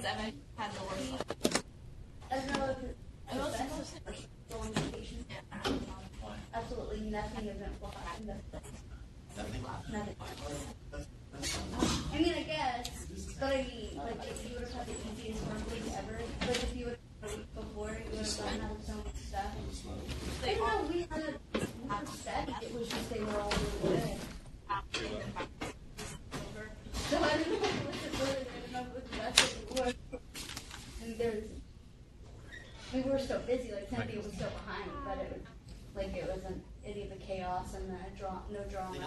and I had to work. I don't know if it's go on vacation. Absolutely nothing eventful happened. Nothing. I mean, I guess, but I mean, like, if you would have had the easiest work week ever, like, if you would have week before, you would have gotten out of so much stuff. I don't know, we had said it was just they were all really good. So I don't know what's it really, I don't know what the rest of it was. And we were so busy, like, Cynthia was so behind, but it was, like, it wasn't any of the chaos and the no drama.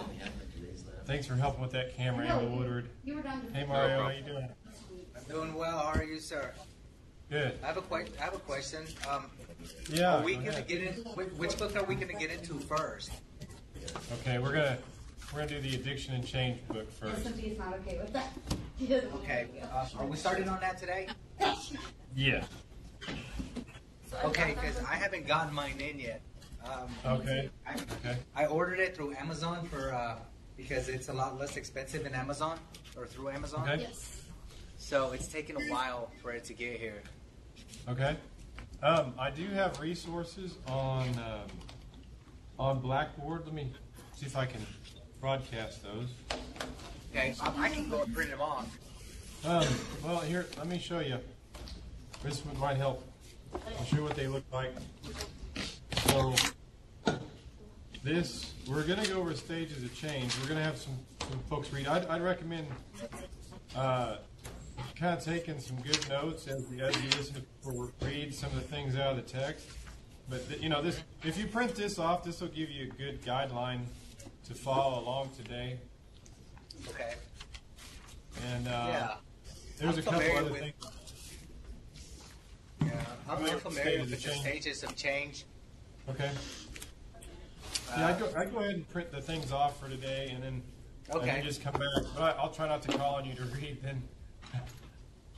Thanks for helping with that camera, Amber Woodward. You were down to Hey Mario, how you doing? I'm doing well. How are you, sir? Good. I have a question. Yeah. Are we gonna get in? Which book are we gonna get into first? Okay, we're gonna do the Addiction and Change book first. Cynthia's not okay with that. Okay. Are we starting on that today? Yeah. Okay, because I haven't gotten mine in yet. Okay. I ordered it through Amazon for because it's a lot less expensive than Amazon or through Amazon. Okay. Yes. So it's taken a while for it to get here. Okay. I do have resources on Blackboard. Let me see if I can broadcast those. Okay, I can go and print them off. Well, here, let me show you. This one might help. I'll show you what they look like. So, we're going to go over stages of change. We're going to have some folks read. I'd recommend kind of taking some good notes as you listen to people read some of the things out of the text. But, if you print this off, this will give you a good guideline to follow along today. Okay. And yeah. There's a couple other things. Yeah, I'm real familiar with the stages of change. Okay. Yeah, I go ahead and print the things off for today, and then just come back. But I'll try not to call on you to read. Then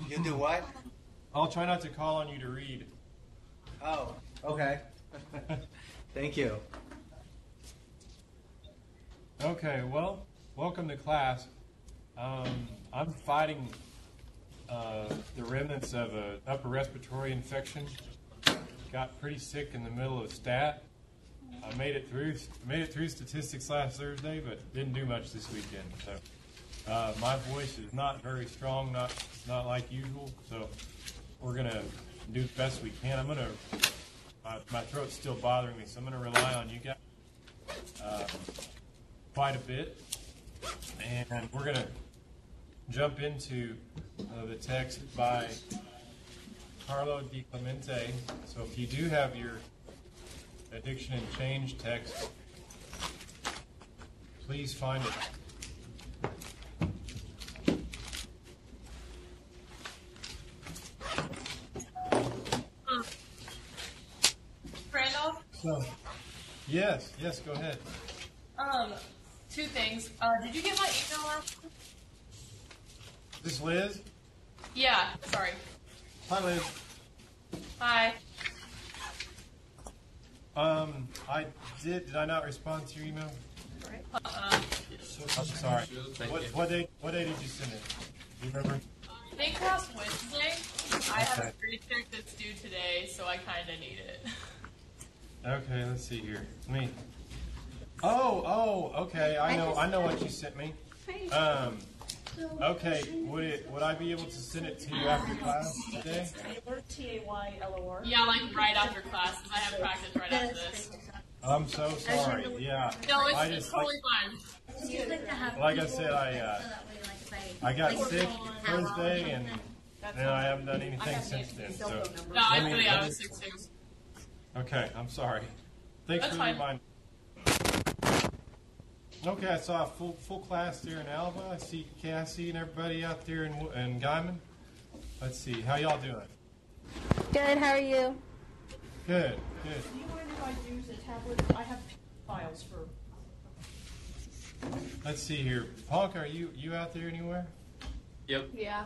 you do what? I'll try not to call on you to read. Oh, okay. Thank you. Okay. Well, welcome to class. I'm fighting the remnants of an upper respiratory infection. Got pretty sick in the middle of stat. I made it through statistics last Thursday, but didn't do much this weekend. So my voice is not very strong, not like usual. So we're gonna do the best we can. My throat's still bothering me, so I'm gonna rely on you guys quite a bit, and we're gonna jump into the text by Carlo Di Clemente. So if you do have your Addiction and Change text, please find it. Randolph? So, yes, go ahead. Two things. Did you get my email last week? Is this Liz? Yeah, sorry. Hi, Liz. Hi. I did I not respond to your email? I'm sorry. What day did you send it? Do you remember? I think last Wednesday. I have a grade check that's due today, so I kind of need it. Okay, let's see here. Okay. I know what you sent me. Okay, would I be able to send it to you after class today? Taylor. Yeah, like right after class. I have practice right after this. I'm so sorry. Yeah. No, it's totally fine. Like I said, I got sick Thursday, and I haven't done anything since then. So No, I was sick too. okay, I'm sorry. Thanks for the fine. reminder. Okay, I saw a full class there in Alva. I see Cassie and everybody out there in Guyman. Let's see, how y'all doing? Good, how are you? Good. Do you mind if I use a tablet? I have files for. Let's see here. Ponka, are you out there anywhere? Yep. Yeah.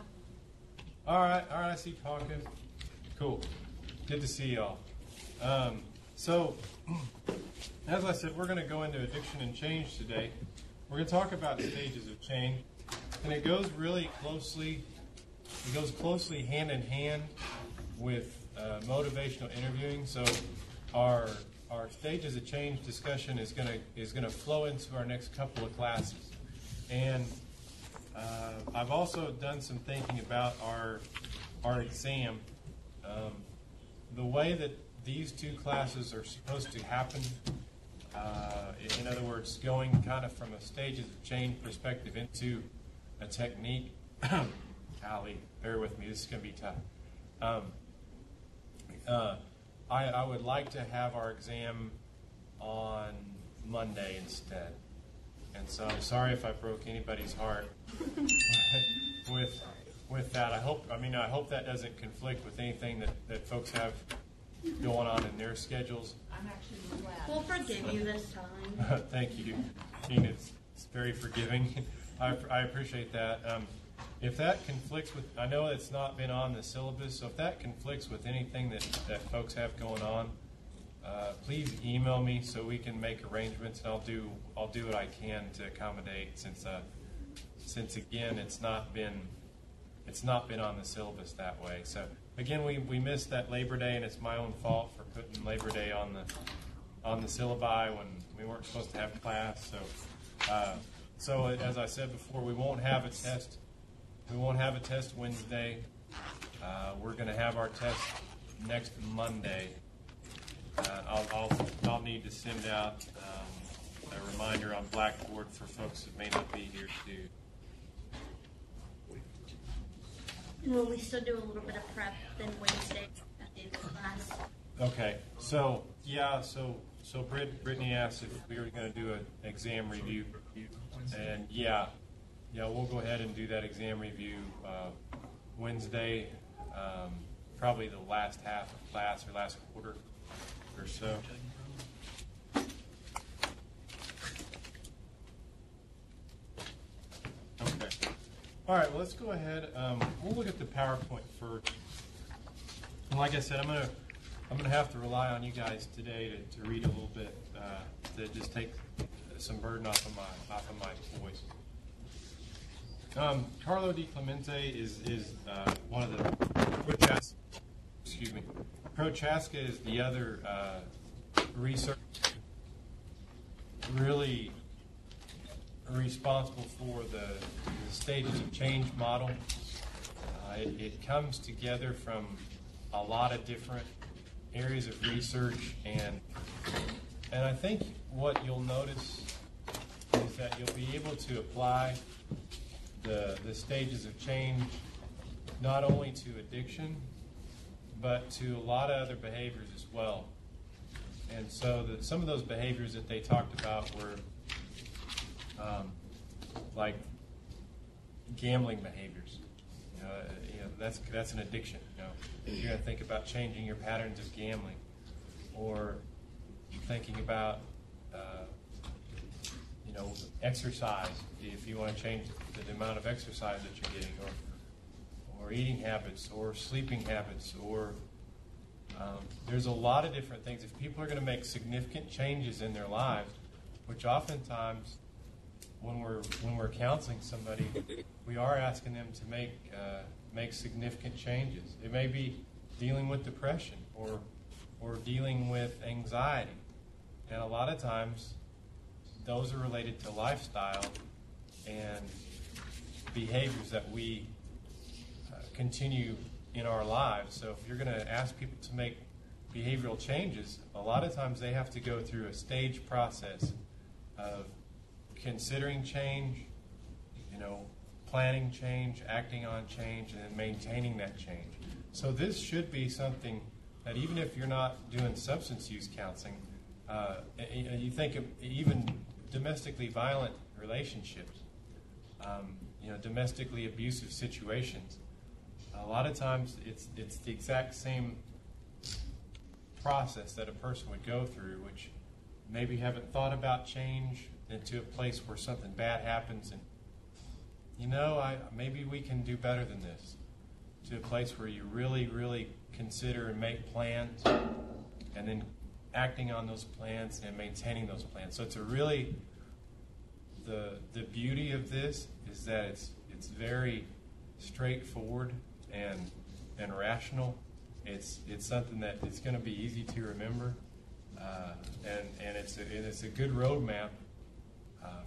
All right, I see Ponka. Cool. Good to see y'all. So, as I said, we're going to go into addiction and change today. We're going to talk about stages of change, and it goes really closely closely hand in hand with motivational interviewing. So our stages of change discussion is gonna flow into our next couple of classes, and I've also done some thinking about our exam. The way that these two classes are supposed to happen, in other words, going kind of from a stages of change perspective into a technique. Allie, bear with me, this is going to be tough. I would like to have our exam on Monday instead. And so I'm sorry if I broke anybody's heart with that. I hope that doesn't conflict with anything that folks have going on in their schedules. I'm actually glad. We'll forgive you this time. Thank you, Gene. It's very forgiving. I appreciate that. If that conflicts with, I know it's not been on the syllabus, so if that conflicts with anything that folks have going on, please email me so we can make arrangements, and I'll do what I can to accommodate. Since again it's not been on the syllabus that way. So again, we missed that Labor Day, and it's my own fault for putting Labor Day on the syllabi when we weren't supposed to have class. So as I said before, we won't have a test. We won't have a test Wednesday. We're going to have our test next Monday. I'll need to send out a reminder on Blackboard for folks that may not be here too. Will we still do a little bit of prep then Wednesday at the end of class? Okay, so Brittany asked if we were going to do an exam review, and yeah, we'll go ahead and do that exam review Wednesday, probably the last half of class or last quarter or so. Okay. All right. Well, let's go ahead. We'll look at the PowerPoint first. And like I said, I'm gonna have to rely on you guys today to read a little bit to just take some burden off of my voice. Carlo Di Clemente is one of the Prochaska is the other research really responsible for the stages of change model. It comes together from a lot of different areas of research, and I think what you'll notice is that you'll be able to apply the stages of change not only to addiction, but to a lot of other behaviors as well. And so some of those behaviors that they talked about were like gambling behaviors. That's an addiction. You're going to think about changing your patterns of gambling, or thinking about exercise. If you want to change the amount of exercise that you're getting, or eating habits, or sleeping habits, or there's a lot of different things. If people are going to make significant changes in their lives, which oftentimes when we're counseling somebody, we are asking them to make significant changes. It may be dealing with depression or dealing with anxiety, and a lot of times those are related to lifestyle and behaviors that we continue in our lives. So if you're going to ask people to make behavioral changes, a lot of times they have to go through a stage process of considering change, planning change, acting on change, and then maintaining that change. So this should be something that even if you're not doing substance use counseling, you think of even domestically violent relationships, domestically abusive situations. A lot of times it's the exact same process that a person would go through, which maybe haven't thought about change into a place where something bad happens, and maybe we can do better than this, to a place where you really, really consider and make plans, and then acting on those plans and maintaining those plans. So it's the beauty of this is that it's very straightforward. and rational. It's something that it's going to be easy to remember, and it's a good roadmap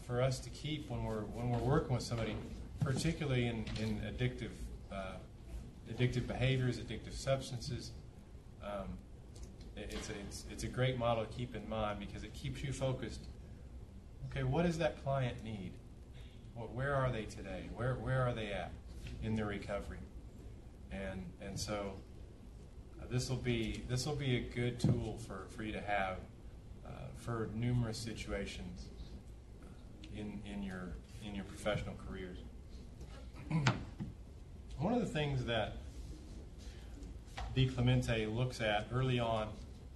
for us to keep when we're working with somebody, particularly in addictive behaviors, addictive substances. It's a great model to keep in mind because it keeps you focused. Okay, what does that client need? Where are they today? Where are they at in their recovery? And so this will be a good tool for you to have for numerous situations in your professional careers. One of the things that DiClemente looks at early on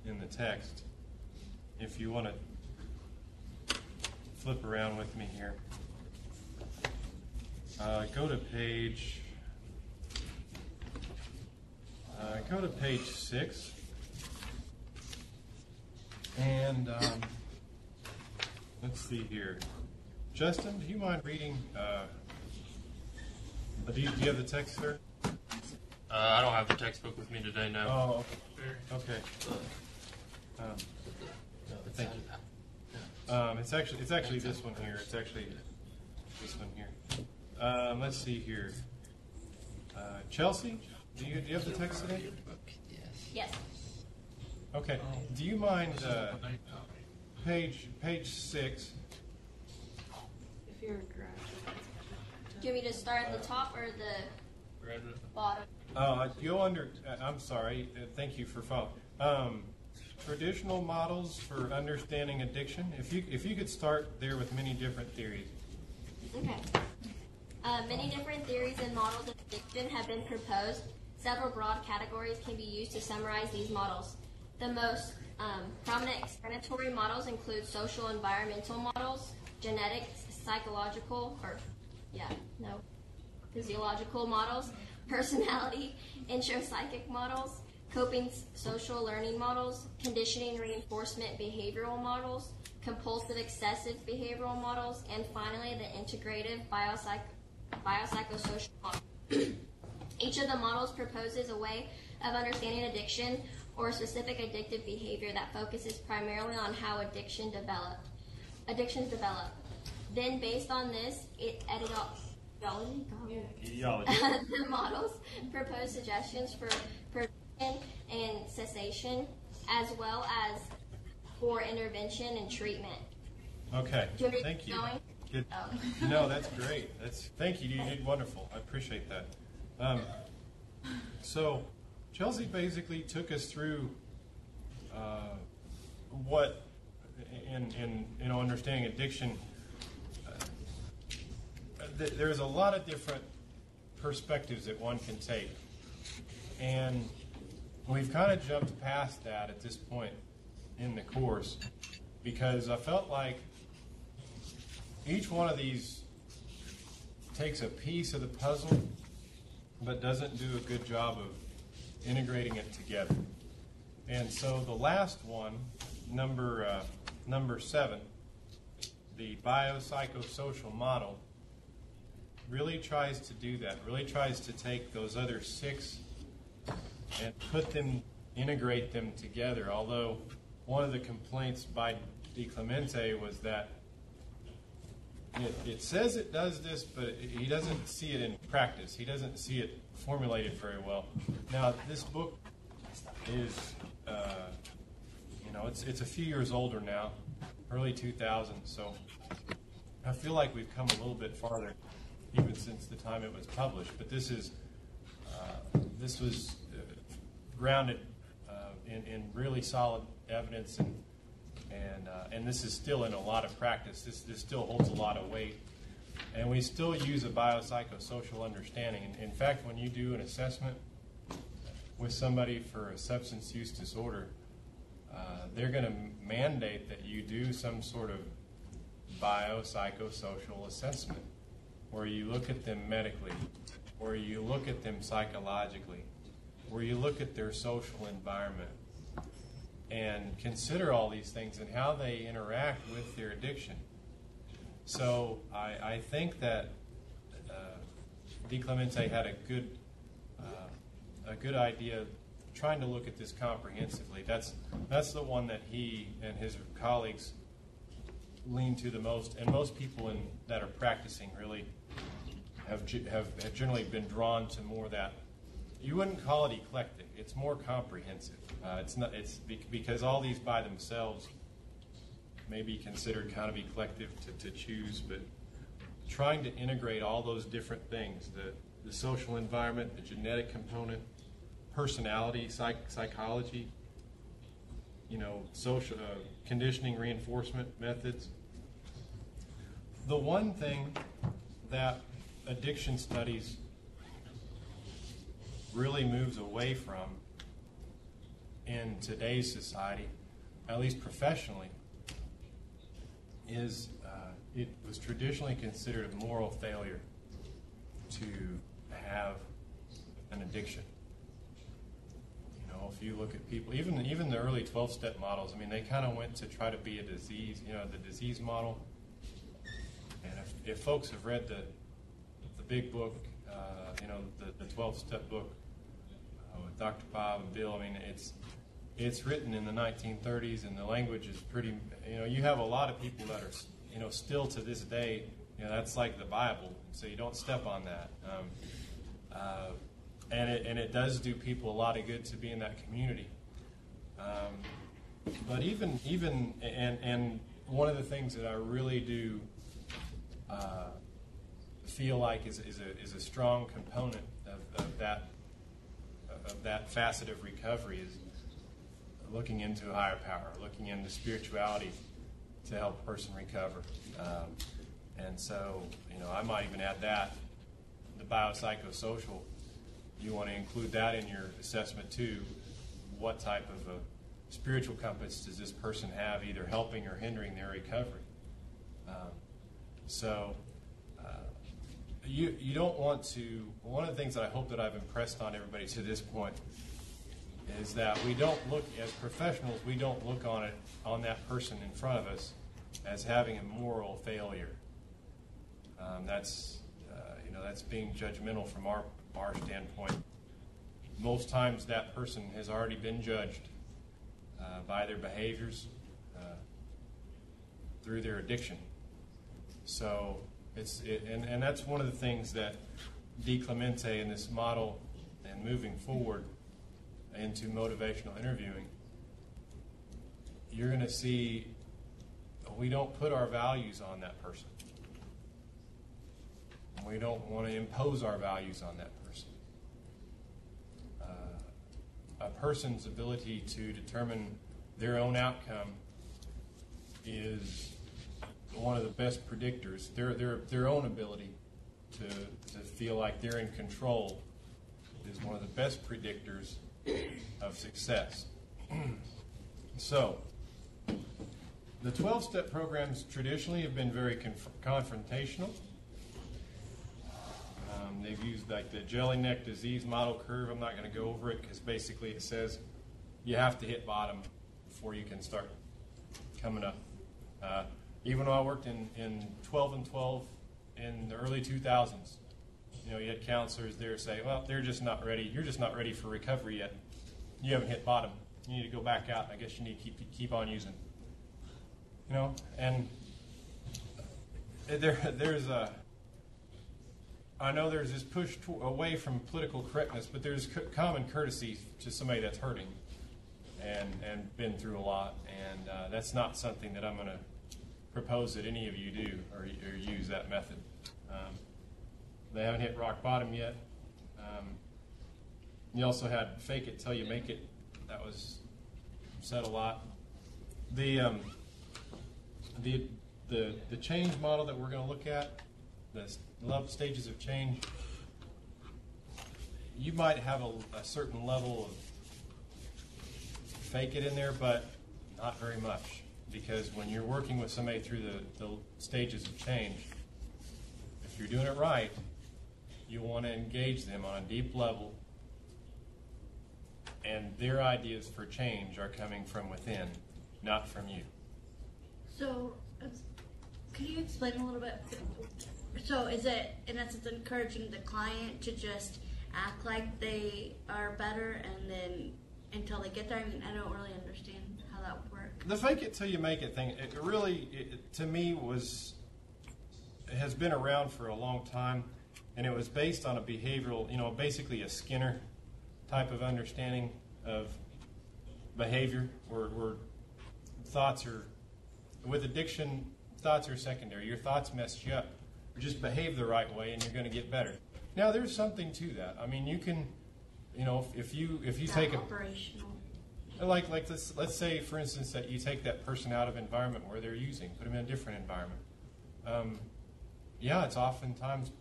in the text, if you want to flip around with me here, go to page 6, and let's see here. Justin, do you mind reading? Do you have the text, sir? I don't have the textbook with me today, no. Oh, okay. Thank you. It's actually this one here. It's actually this one here. Let's see here. Chelsea, do you have the text today? Yes. Okay. Do you mind page 6? If you're a graduate. Do you want me to start at the top or the bottom? Go under. I'm sorry. Thank you for following. Traditional models for understanding addiction. If you could start there with many different theories. Okay. Many different theories and models of addiction have been proposed. Several broad categories can be used to summarize these models. The most prominent explanatory models include social environmental models, genetic, physiological models, personality, intropsychic models, coping social learning models, conditioning reinforcement behavioral models, compulsive excessive behavioral models, and finally the integrative biopsychosocial model. Each of the models proposes a way of understanding addiction or a specific addictive behavior that focuses primarily on how addictions develop. Then, based on this, the models propose suggestions for prevention and cessation, as well as for intervention and treatment. Okay. Do you want me to Thank keep you. going? Good. Oh. No, that's great. Thank you. You did wonderful. I appreciate that. So, Chelsea basically took us through what, in understanding addiction. There's a lot of different perspectives that one can take, and we've kind of jumped past that at this point in the course because I felt like each one of these takes a piece of the puzzle but doesn't do a good job of integrating it together. And so the last one, number 7, the biopsychosocial model, really tries to do that, really tries to take those other 6 and integrate them together. Although one of the complaints by DiClemente was that it says it does this, but he doesn't see it in practice. He doesn't see it formulated very well. Now, this book is, it's a few years older now, early 2000s, so I feel like we've come a little bit farther even since the time it was published. But this was grounded in really solid evidence, and this is still in a lot of practice. This still holds a lot of weight, and we still use a biopsychosocial understanding. In fact, when you do an assessment with somebody for a substance use disorder, they're going to mandate that you do some sort of biopsychosocial assessment where you look at them medically, where you look at them psychologically, where you look at their social environment and consider all these things and how they interact with their addiction. So I think that DiClemente had a a good idea trying to look at this comprehensively. That's the one that he and his colleagues lean to the most, and most people that are practicing really have generally been drawn to more that. You wouldn't call it eclectic. It's more comprehensive. It's because all these by themselves may be considered kind of eclectic to choose, but trying to integrate all those different things, the social environment, the genetic component, personality, psychology, social conditioning, reinforcement methods. The one thing that addiction studies really moves away from in today's society, at least professionally, is it was traditionally considered a moral failure to have an addiction. If you look at people, even the early 12-step models, I mean, they kind of went to try to be a disease, the disease model. And if folks have read the big book, the 12-step book with Dr. Bob and Bill, I mean, it's written in the 1930s, and the language is pretty. You have a lot of people that are, still to this day, that's like the Bible, so you don't step on that. And it does do people a lot of good to be in that community. But even and one of the things that I really do feel like is a strong component of that facet of recovery is looking into a higher power, looking into spirituality to help a person recover. And so, I might even add that, the biopsychosocial. You want to include that in your assessment too. What type of a spiritual compass does this person have, either helping or hindering their recovery? You don't want to. One of the things that I hope that I've impressed on everybody to this point is that we don't look, as professionals, we don't look on that person in front of us as having a moral failure. That's being judgmental from our standpoint. Most times that person has already been judged by their behaviors through their addiction. So and that's one of the things that DiClemente in this model and moving forward into motivational interviewing, you're going to see we don't put our values on that person. We don't want to impose our values on that person. A person's ability to determine their own outcome is one of the best predictors. Their own ability to feel like they're in control is one of the best predictors of success. So, the 12-step programs traditionally have been very confrontational. They've used like the Jelinek disease model curve. I'm not going to go over it because basically it says you have to hit bottom before you can start coming up. Even though I worked in 12 and 12 in the early 2000s, you had counselors there say, well, they're just not ready. You're just not ready for recovery yet. You haven't hit bottom. You need to go back out. I guess you need to keep on using. And there's a. I know there's this push away from political correctness, but there's common courtesy to somebody that's hurting and been through a lot, and that's not something that I'm going to propose that any of you do or use that method. They haven't hit rock bottom yet. You also had fake it till you make it. That was said a lot. The change model that we're going to look at, the 11 stages of change, you might have a certain level of fake it in there, but not very much. Because when you're working with somebody through the stages of change, if you're doing it right, you want to engage them on a deep level, and their ideas for change are coming from within, not from you. So, could you explain a little bit? So, is it, in essence, encouraging the client to just act like they are better, and then until they get there. I mean, I don't really understand how that would work. The fake it till you make it thing, it really, to me, has been around for a long time, and it was based on a behavioral, basically a Skinner type of understanding of behavior, where thoughts are, with addiction, thoughts are secondary. Your thoughts mess you up. Just behave the right way, and you're going to get better. Now, there's something to that. I mean, you can, if you take a operational. like this, let's say, for instance, that you take that person out of an environment where they're using, put them in a different environment. Yeah, it's oftentimes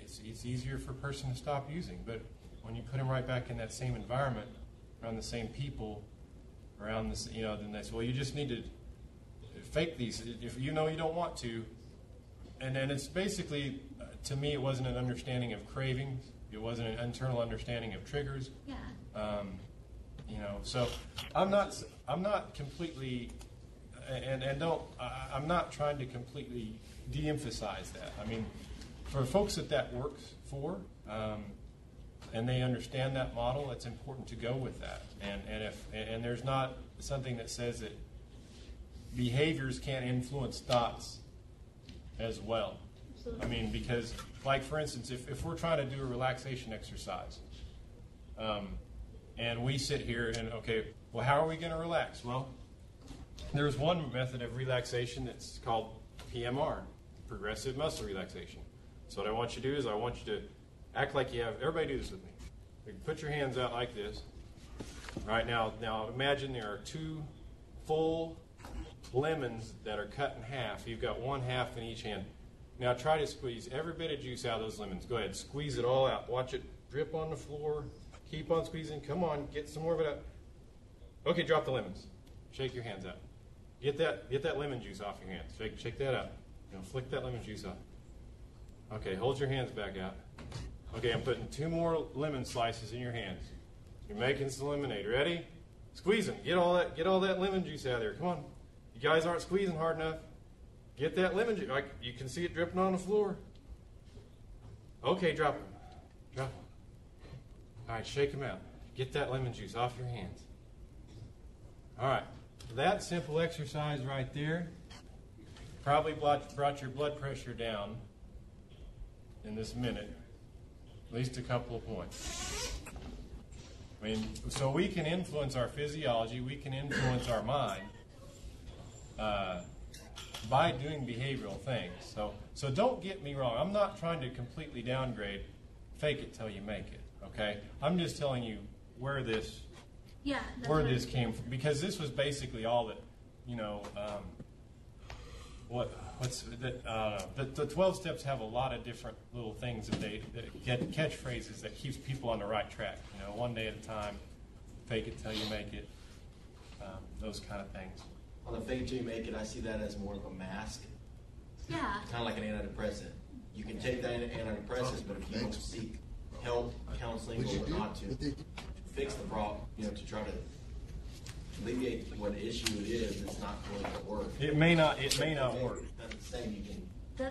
it's easier for a person to stop using, but when you put them right back in that same environment, around the same people, around this, then they say, well, you just need to fake these if you know you don't want to. And then it's basically, to me, it wasn't an understanding of cravings. It wasn't an internal understanding of triggers. Yeah. So I'm not completely, I'm not trying to completely de-emphasize that. I mean, for folks that works for, and they understand that model, it's important to go with that. And there's not something that says that behaviors can't influence thoughts as well. I mean, because, like, for instance, if we're trying to do a relaxation exercise, and we sit here and, okay, well, how are we going to relax? Well, there's one method of relaxation that's called PMR, progressive muscle relaxation. So what I want you to do is I want you to act like you have, everybody do this with me. You put your hands out like this. Right now imagine there are 2 full lemons that are cut in half. You've got 1/2 in each hand. Now try to squeeze every bit of juice out of those lemons. Go ahead, squeeze it all out. Watch it drip on the floor. Keep on squeezing. Come on, get some more of it out. Okay, drop the lemons. Shake your hands out. Get that lemon juice off your hands. Shake that out. Flick that lemon juice off. Okay, hold your hands back out. Okay, I'm putting 2 more lemon slices in your hands. You're making some lemonade. Ready? Squeeze them. Get all that lemon juice out of there. Come on. You guys aren't squeezing hard enough. Get that lemon juice. You can see it dripping on the floor. Okay, drop them. Drop them. All right, shake them out. Get that lemon juice off your hands. All right. That simple exercise right there probably brought your blood pressure down in this minute, at least a couple of points. I mean, so we can influence our physiology, we can influence our mind by doing behavioral things. So don't get me wrong. I'm not trying to completely downgrade fake it till you make it. Okay, I'm just telling you where this came from, because this was basically all that, the 12 steps have a lot of different little things that they get catchphrases that keeps people on the right track. One day at a time, fake it till you make it, those kind of things. On the fake till you make it, I see that as more of a mask. Yeah. Kind of like an antidepressant. You can take that antidepressant, but if you don't seek help, counseling, or whatnot to fix the problem, to try to alleviate what issue it is, it's not going to work. It may not work. That's the same. You can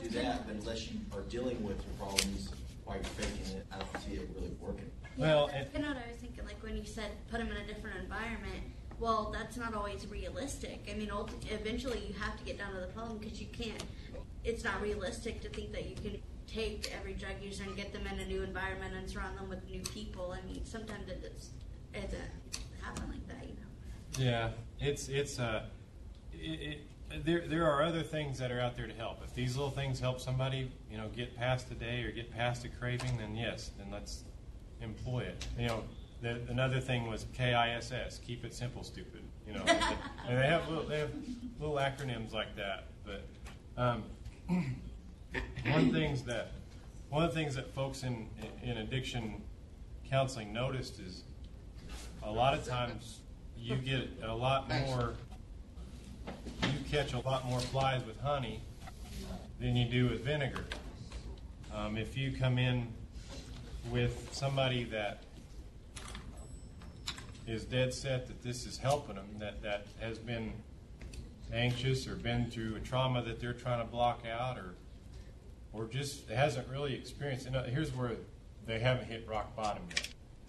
do that, but unless you are dealing with your problems while you're faking it, I don't see it really working. Well, that's kind of what I was thinking. Like when you said put them in a different environment. Well, that's not always realistic. I mean, eventually you have to get down to the problem, because you can't. It's not realistic to think that you can take every drug user and get them in a new environment and surround them with new people. I mean, sometimes it doesn't happen like that, Yeah, there are other things that are out there to help. If these little things help somebody, get past a day or get past a craving, then yes, then let's employ it. Another thing was KISS, keep it simple, stupid. And they have little acronyms like that. But one of the things that folks in addiction counseling noticed is a lot of times you get a lot more. You catch a lot more flies with honey than you do with vinegar. If you come in with somebody that is dead set that this is helping them, that has been anxious or been through a trauma that they're trying to block out, or just hasn't really experienced. Here's where they haven't hit rock bottom yet,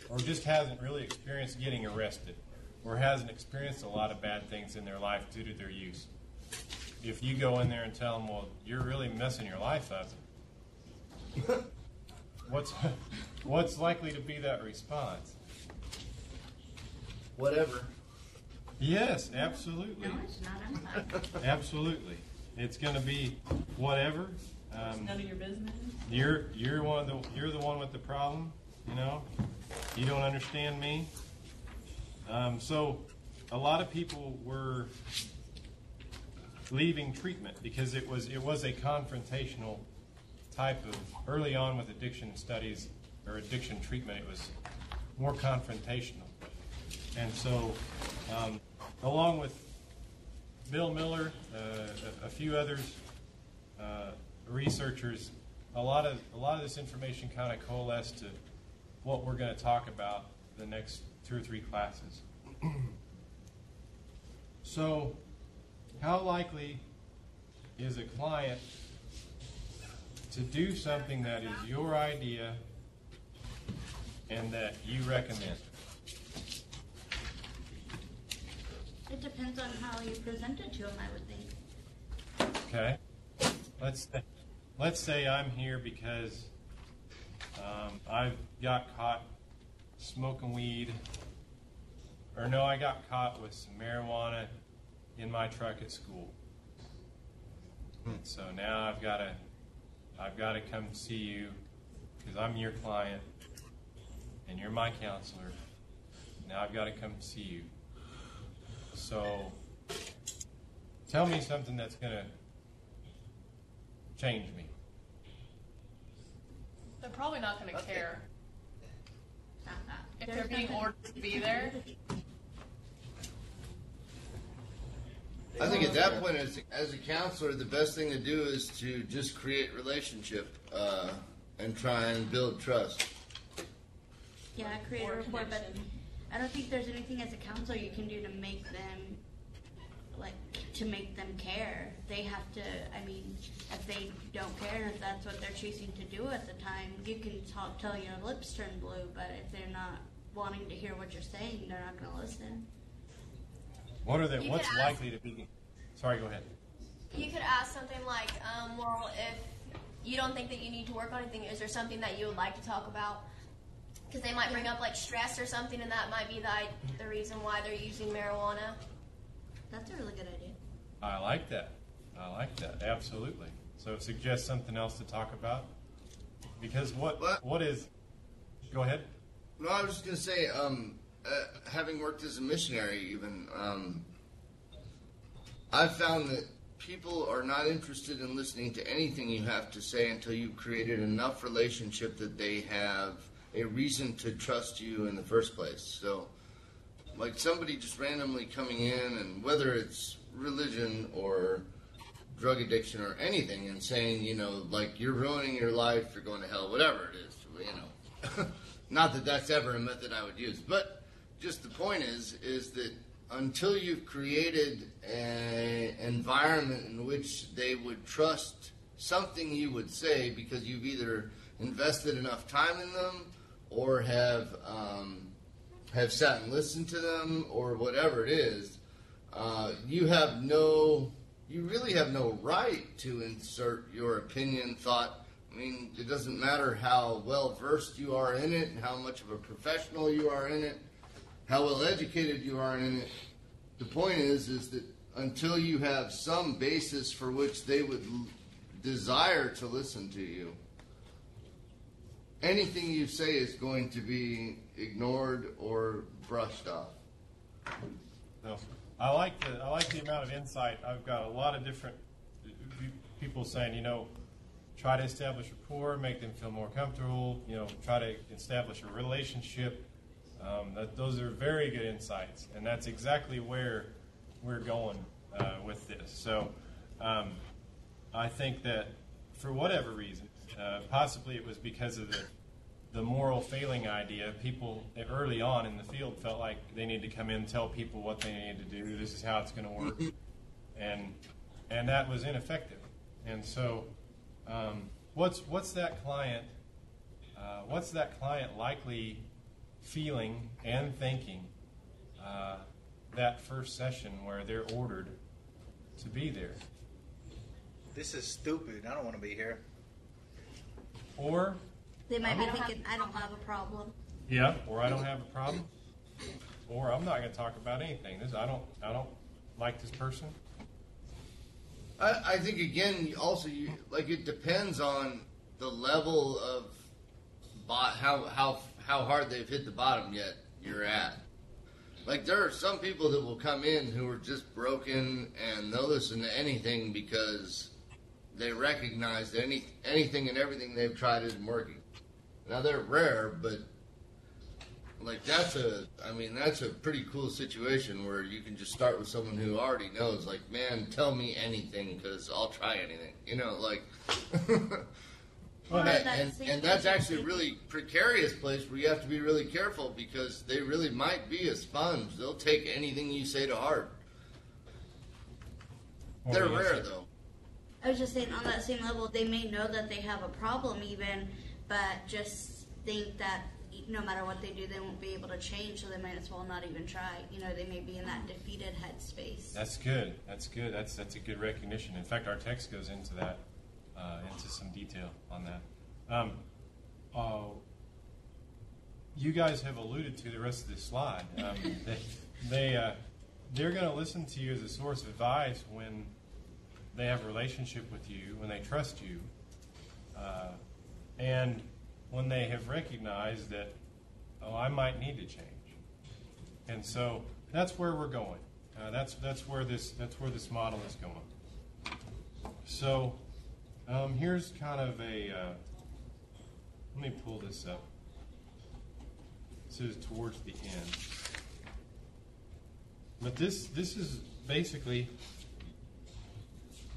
or just hasn't really experienced getting arrested, or hasn't experienced a lot of bad things in their life due to their use. If you go in there and tell them, well, you're really messing your life up, what's likely to be that response? Whatever. Yes, absolutely. No, it's not. I'm fine. Absolutely. It's going to be whatever. None of your business. You're the one with the problem. You know, you don't understand me. So, a lot of people were leaving treatment because it was a confrontational type of, early on with addiction studies or addiction treatment, it was more confrontational. And so, along with Bill Miller, a few others, researchers, a lot of this information kind of coalesced to what we're going to talk about the next 2 or 3 classes. So, how likely is a client to do something that is your idea and that you recommend? It depends on how you present it to them, I would think. Okay. Let's say I'm here because I got caught smoking weed, or no, I got caught with some marijuana in my truck at school. And so now I've got to come see you because I'm your client and you're my counselor. Now I've got to come see you. So tell me something that's going to change me. They're probably not going to care. If There's they're being nothing- ordered to be there. I think at that point, as a counselor, the best thing to do is to just create relationship and try and build trust. Yeah, create a Or rapport, but connection. I don't think there's anything as a counselor you can do to make them, to make them care. They have to, if they don't care and if that's what they're choosing to do at the time, you can talk till your lips turn blue, but if they're not wanting to hear what you're saying, they're not going to listen. What's could ask- likely to be? Sorry, go ahead. You could ask something like, well, if you don't think that you need to work on anything, is there something that you would like to talk about? Because they might bring up like stress or something, and that might be the reason why they're using marijuana. That's a really good idea. I like that. Absolutely. So suggest something else to talk about. Because what is? Go ahead. No, I was just going to say, having worked as a missionary even, I've found that people are not interested in listening to anything you have to say until you've created enough relationship that they have a reason to trust you in the first place. So, like somebody just randomly coming in, and whether it's religion or drug addiction or anything, and saying, like, you're ruining your life, you're going to hell, whatever it is, Not that that's ever a method I would use, but just the point is that until you've created an environment in which they would trust something you would say because you've either invested enough time in them or have sat and listened to them or whatever it is, you really have no right to insert your opinion, thought. It doesn't matter how well versed you are in it and how much of a professional you are in it, how well educated you are in it. The point is that until you have some basis for which they would desire to listen to you, anything you say is going to be ignored or brushed off. No, I like the amount of insight. I've got a lot of different people saying, try to establish rapport, make them feel more comfortable. Try to establish a relationship. Those are very good insights, and that's exactly where we're going with this. So, I think that for whatever reason, possibly it was because of the moral failing idea. People early on in the field felt like they need to come in and tell people what they need to do. This is how it's going to work, and that was ineffective. And so, what's that client what's that client likely feeling and thinking that first session where they're ordered to be there? This is stupid. I don't want to be here. Or They might be thinking, I don't have a problem. yeah, or I don't have a problem, or I'm not going to talk about anything. I don't like this person. I think again, also it depends on the level of how hard they've hit the bottom yet you're at. Like there are some people that will come in who are just broken and they'll listen to anything because they recognize that anything and everything they've tried isn't working. Now they're rare, but like that's a pretty cool situation where you can just start with someone who already knows, like, man, tell me anything because I'll try anything. And that's actually a really precarious place where you have to be really careful because they really might be a sponge. They'll take anything you say to heart. They're rare though. I was just saying, on that same level, they may know that they have a problem even, but just think that no matter what they do, they won't be able to change, so they might as well not even try. They may be in that defeated headspace. That's good. That's good. That's a good recognition. In fact, our text goes into that, into some detail on that. You guys have alluded to the rest of this slide. They're going to listen to you as a source of advice when they have a relationship with you, when they trust you, and when they have recognized that, I might need to change. And so that's where we're going. That's where this model is going. So here's kind of a. Let me pull this up. This is towards the end. But this is basically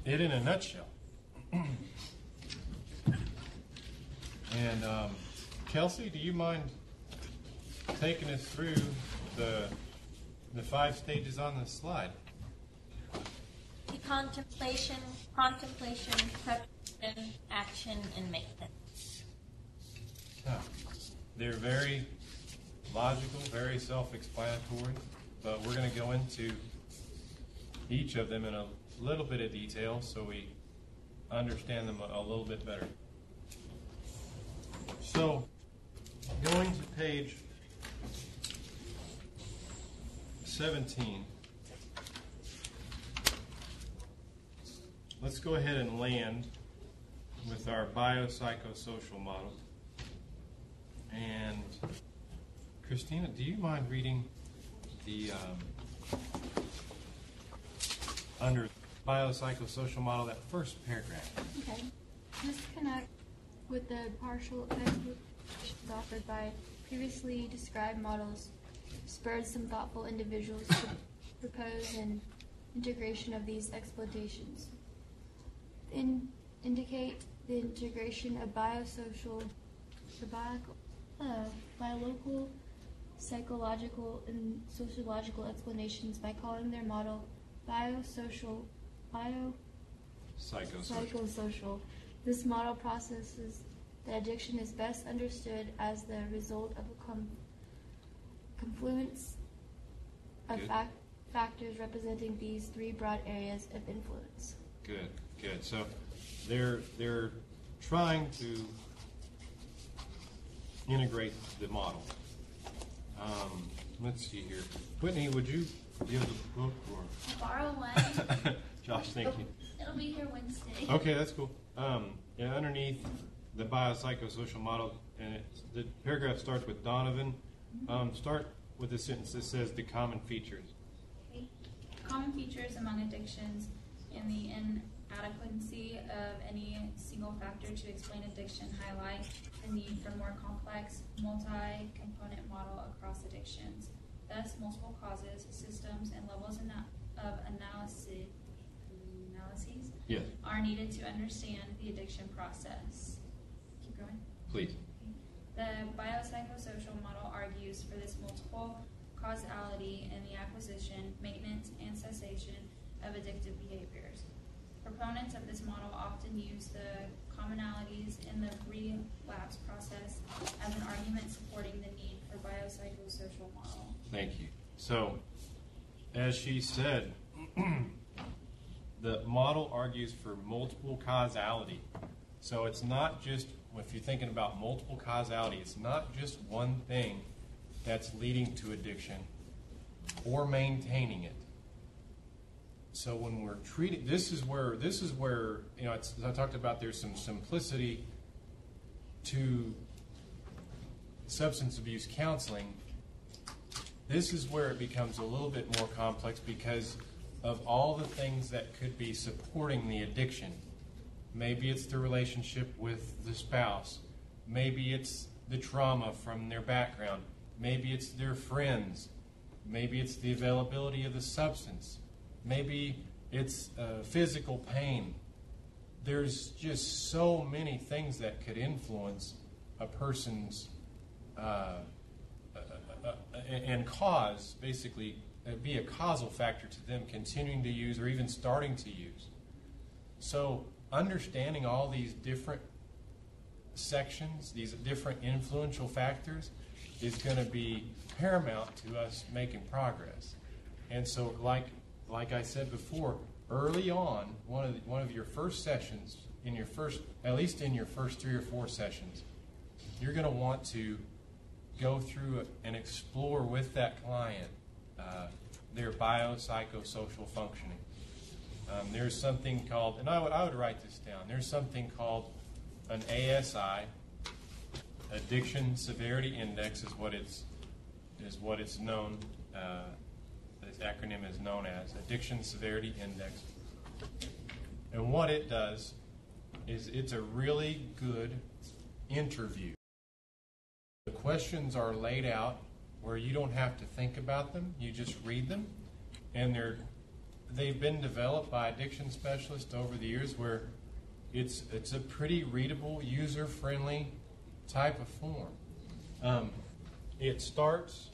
it in a nutshell. And Kelsey, do you mind taking us through the 5 stages on this slide? The contemplation, preparation, action, and maintenance. They're very logical, very self-explanatory, but we're going to go into each of them in a little bit of detail so we understand them a little bit better. So, going to page 17, let's go ahead and land with our biopsychosocial model. And Christina, do you mind reading the under biopsychosocial model, that first paragraph? Okay. This connects with the partial explanations offered by previously described models, spurred some thoughtful individuals to propose an integration of these exploitations. Indicate the integration of biological, psychological, and sociological explanations by calling their model psychosocial. This model processes that addiction is best understood as the result of a confluence of factors representing these 3 broad areas of influence. Good. So they're trying to integrate the model. Let's see here. Whitney, would you give the book or borrow one? Josh, thank you. It'll be here Wednesday. Okay, that's cool. Underneath the biopsychosocial model, and the paragraph starts with Donovan. Start with a sentence that says the common features. Okay. Common features among addictions and the inadequacy of any single factor to explain addiction highlight the need for more complex, multi-component model across addictions. Thus, multiple causes, systems, and levels of analyses are needed to understand the addiction process. Keep going. Please. The biopsychosocial model argues for this multiple causality in the acquisition, maintenance, and cessation of addictive behaviors. Proponents of this model often use the commonalities in the relapse process as an argument supporting the need for biopsychosocial model. Thank you. So, as she said, the model argues for multiple causality. So it's not just, if you're thinking about multiple causality, it's not just one thing that's leading to addiction or maintaining it. So when we're treating, this is where you know, I talked about there's some simplicity to substance abuse counseling. This is where it becomes a little bit more complex because of all the things that could be supporting the addiction. Maybe it's the relationship with the spouse. Maybe it's the trauma from their background. Maybe it's their friends. Maybe it's the availability of the substance. Maybe it's physical pain. There's just so many things that could influence a person's and cause, basically, be a causal factor to them continuing to use or even starting to use. So understanding all these different sections, these different influential factors, is going to be paramount to us making progress. And so, like I said before, early on, one of your first sessions, at least in your first 3 or 4 sessions, you're going to want to go through and explore with that client their biopsychosocial functioning. There's something called, and I would write this down, there's something called an ASI, Addiction Severity Index is what it's known, this acronym is known as, Addiction Severity Index. And what it does is it's a really good interview. The questions are laid out where you don't have to think about them, you just read them, and they've been developed by addiction specialists over the years where it's a pretty readable, user-friendly type of form. It starts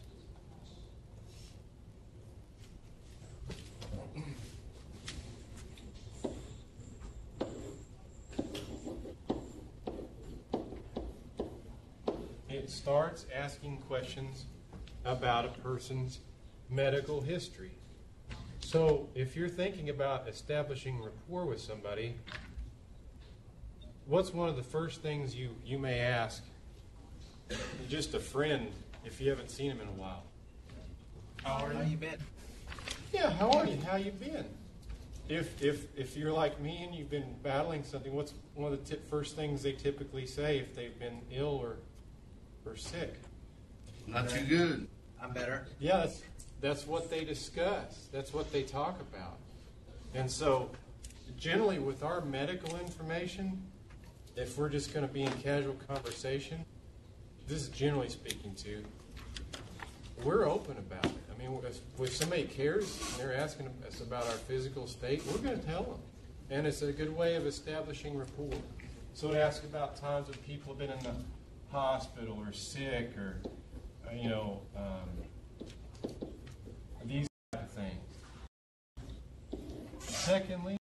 asking questions about a person's medical history. So if you're thinking about establishing rapport with somebody, what's one of the first things you may ask just a friend if you haven't seen him in a while? How you been? Yeah, how are you? How you been? If you're like me and you've been battling something, what's one of the first things they typically say if they've been ill or sick? Not too good. I'm better. Yeah, that's what they discuss. That's what they talk about. And so, generally with our medical information, if we're just going to be in casual conversation, this is generally speaking to, we're open about it. I mean, if somebody cares and they're asking us about our physical state, we're going to tell them. And it's a good way of establishing rapport. So to ask about times when people have been in the hospital or sick or, these type of things. Secondly,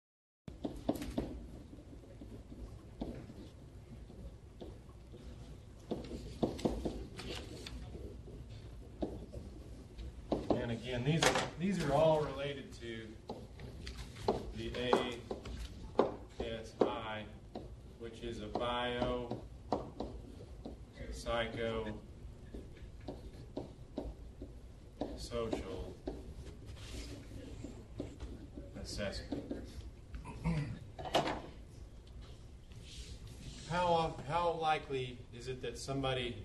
and again, these are all related to the ASI, which is a bio psycho social assessment. How likely is it that somebody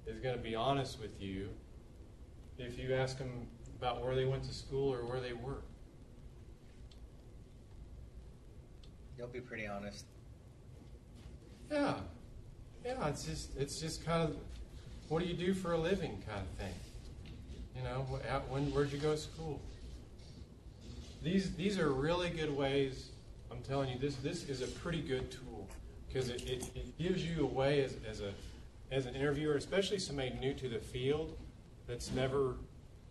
is going to be honest with you if you ask them about where they went to school or where they work? You'll be pretty honest. Yeah, it's just kind of, what do you do for a living kind of thing. Where'd you go to school? These are really good ways. I'm telling you, this is a pretty good tool because it gives you a way as an interviewer, especially somebody new to the field that's never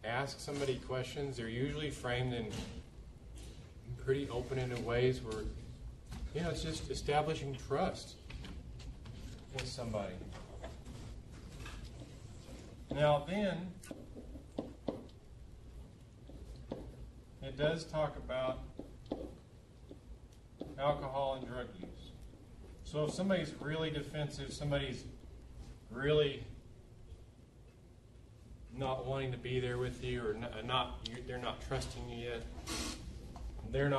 asked somebody questions. They're usually framed in pretty open-ended ways where You know, it's just establishing trust with somebody. Now then, it does talk about alcohol and drug use. So if somebody's really defensive, somebody's really not wanting to be there with you, or they're not trusting you yet, they're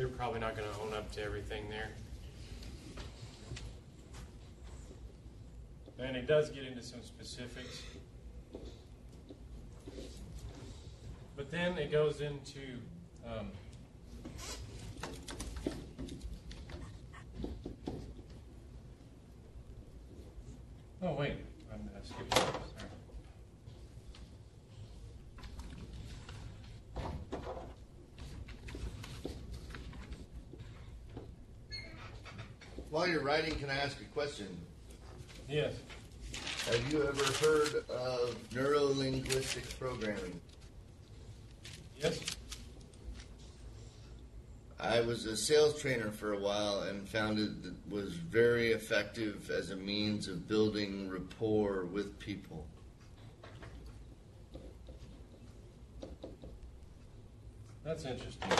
probably not going to own up to everything there. And it does get into some specifics. But then it goes into oh wait, I skipped over. Sorry. While you're writing, can I ask a question? Yes. Have you ever heard of neuro-linguistics programming? Yes. I was a sales trainer for a while and found it was very effective as a means of building rapport with people. That's interesting.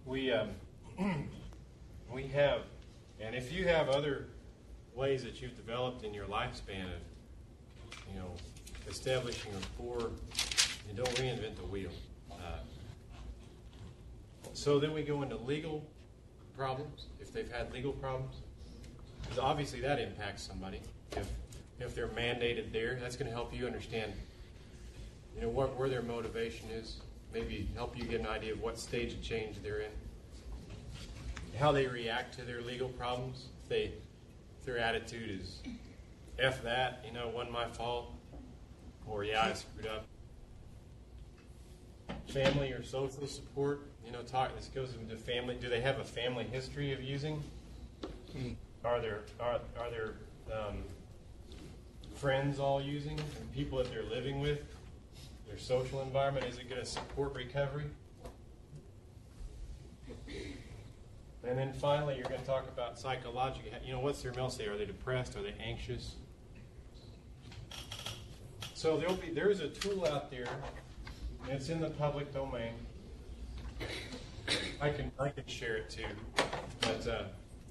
We have, and if you have other ways that you've developed in your lifespan of, establishing rapport, and don't reinvent the wheel. So then we go into legal problems, if they've had legal problems, because obviously that impacts somebody. If they're mandated there, that's going to help you understand, where their motivation is. Maybe help you get an idea of what stage of change they're in, how they react to their legal problems. If their attitude is F that, wasn't my fault, or yeah, I screwed up. Family or social support, this goes into family. Do they have a family history of using? Are there friends all using? And people that they're living with? Their social environment, is it going to support recovery? And then finally, you're going to talk about psychological. What's their mental state? Are they depressed? Are they anxious? So there's a tool out there. It's in the public domain. I can share it too. But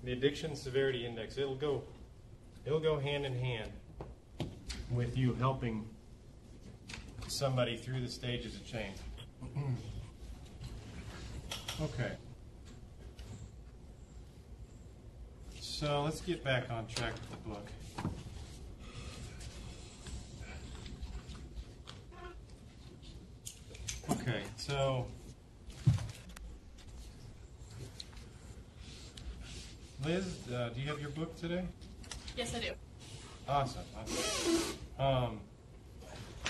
the Addiction Severity Index, it'll go hand in hand with you helping somebody through the stages of change. Okay. So let's get back on track with the book. Okay, so Liz, do you have your book today? Yes, I do. Awesome.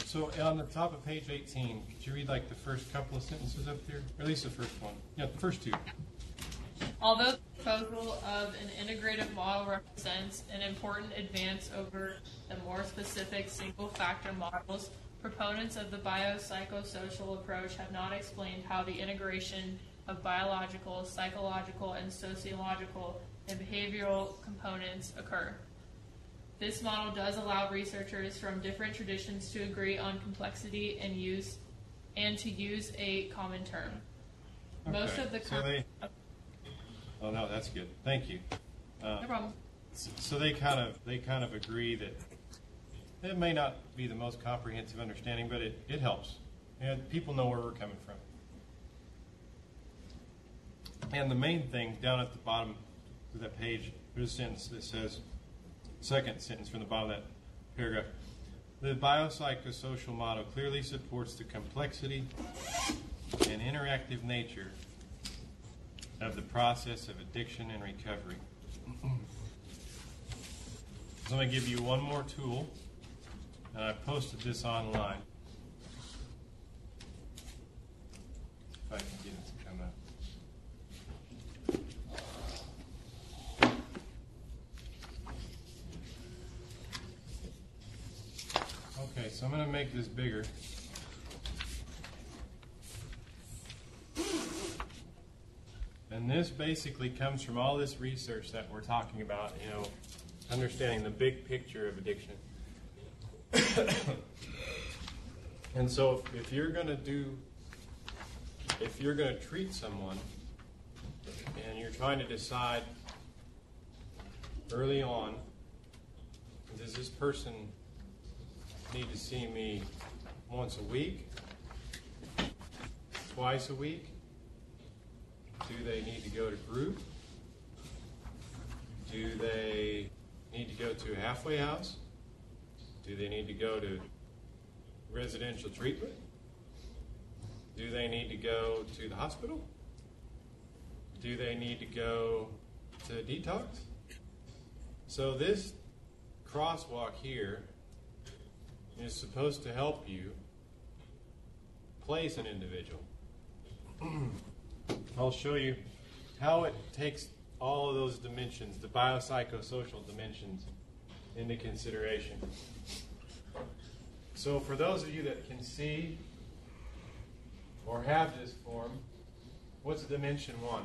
So on the top of page 18, could you read the first couple of sentences up there? Or at least the first one. Yeah, the first two. Although the proposal of an integrative model represents an important advance over the more specific single-factor models, proponents of the biopsychosocial approach have not explained how the integration of biological, psychological, and sociological and behavioral components occur. This model does allow researchers from different traditions to agree on complexity and to use a common term. Okay. Most of the oh no, that's good. Thank you. No problem. So they kind of agree that it may not be the most comprehensive understanding, but it helps. And people know where we're coming from. And the main thing down at the bottom of that page, there's a sentence that says, second sentence from the bottom of that paragraph, the biopsychosocial model clearly supports the complexity and interactive nature of the process of addiction and recovery. So I'm going to give you one more tool, and I posted this online. If I can get it to come up. Okay, so I'm going to make this bigger. And this basically comes from all this research that we're talking about, you know, understanding the big picture of addiction. And so if you're going to treat someone and you're trying to decide early on, does this person need to see me once a week, twice a week? Do they need to go to group? Do they need to go to a halfway house? Do they need to go to residential treatment? Do they need to go to the hospital? Do they need to go to detox? So this crosswalk here is supposed to help you place an individual. I'll show you how it takes all of those dimensions, the biopsychosocial dimensions, into consideration. So for those of you that can see or have this form, what's dimension 1?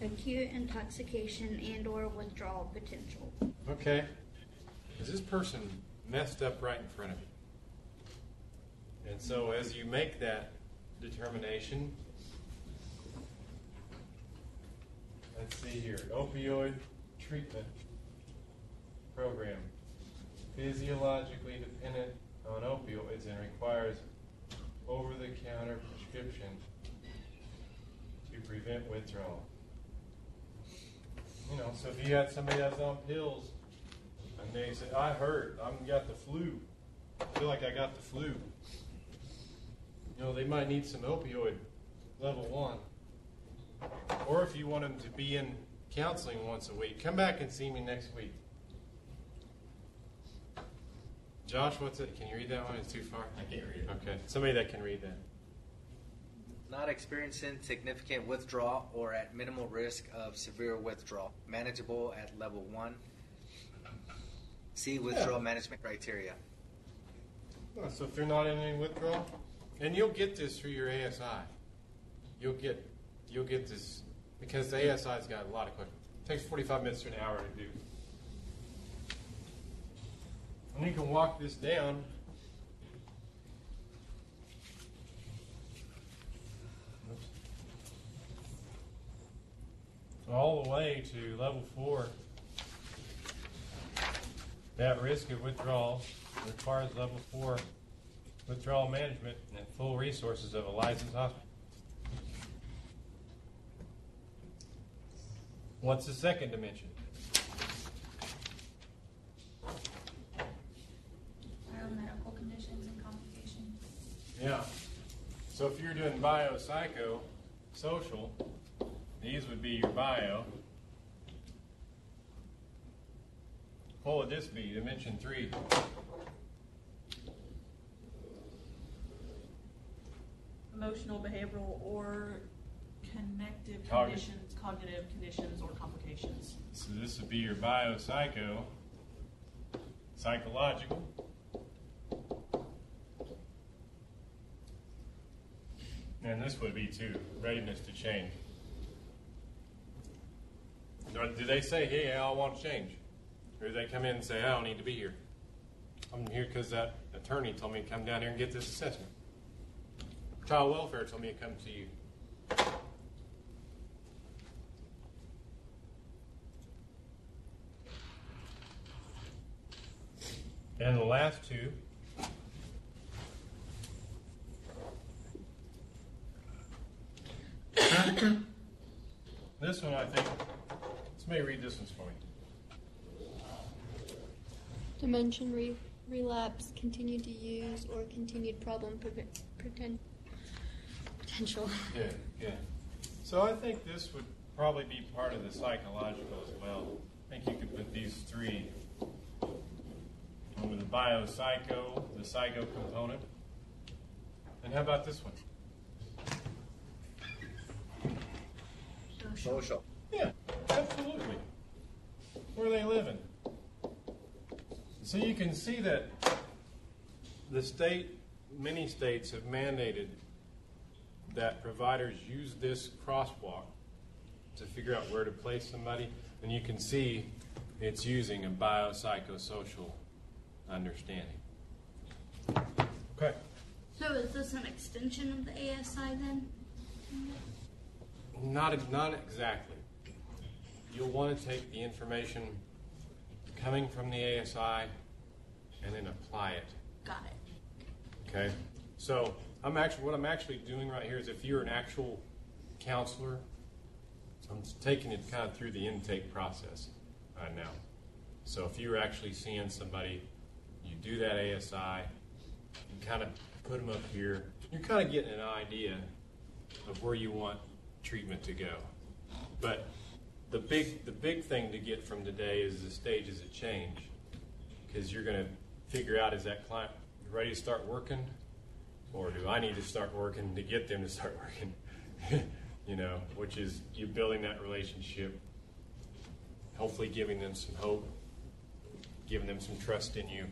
Acute intoxication and or withdrawal potential. Okay. Is this person messed up right in front of you? And so as you make that determination, let's see here, opioid treatment program, physiologically dependent on opioids and requires over-the-counter prescription to prevent withdrawal. You know, so if you had somebody that's on pills and they say, I hurt, I've got the flu, I feel like I got the flu. You know, they might need some opioid level 1. Or if you want them to be in counseling once a week, come back and see me next week. Josh, what's it? Can you read that one? It's too far. I can't read it. Okay, somebody that can read that. Not experiencing significant withdrawal or at minimal risk of severe withdrawal. Manageable at level 1. See withdrawal management criteria. Oh, so if they're not in any withdrawal, and you'll get this through your ASI. You'll get this because the ASI's got a lot of questions. It takes 45 minutes to an hour to do. And you can walk this down. All the way to level 4. That risk of withdrawal requires level 4 withdrawal management and full resources of a licensed hospital. What's the second dimension? Biomedical conditions and complications. Yeah. So if you're doing biopsycho, social, these would be your bio. What would this be? Dimension 3. Emotional, behavioral, or connective conditions, cognitive conditions, or complications. So this would be your biopsycho, psychological. And this would be too, readiness to change. Do they say, hey, I want to change? Or do they come in and say, I don't need to be here? I'm here because that attorney told me to come down here and get this assessment. Child welfare told me to come to you. And the last two. This one, I think, somebody read this one for me. Dimension relapse, continued to use, or continued problem potential. Yeah. So I think this would probably be part of the psychological as well. I think you could put these 3 under the biopsycho, the psycho component. And how about this one? Social. Yeah, absolutely. Where are they living? So you can see that many states have mandated that providers use this crosswalk to figure out where to place somebody, and you can see it's using a biopsychosocial understanding. Okay. So is this an extension of the ASI then? Not exactly. You'll want to take the information coming from the ASI and then apply it. Got it. Okay. So what I'm actually doing right here is, if you're an actual counselor, I'm taking it kind of through the intake process right now. So if you're actually seeing somebody, you do that ASI, you kind of put them up here. You're kind of getting an idea of where you want treatment to go. But the big thing to get from today is the stages of change, because you're going to figure out, is that client ready to start working, or do I need to start working to get them to start working? Which is you building that relationship, hopefully giving them some hope, giving them some trust in you.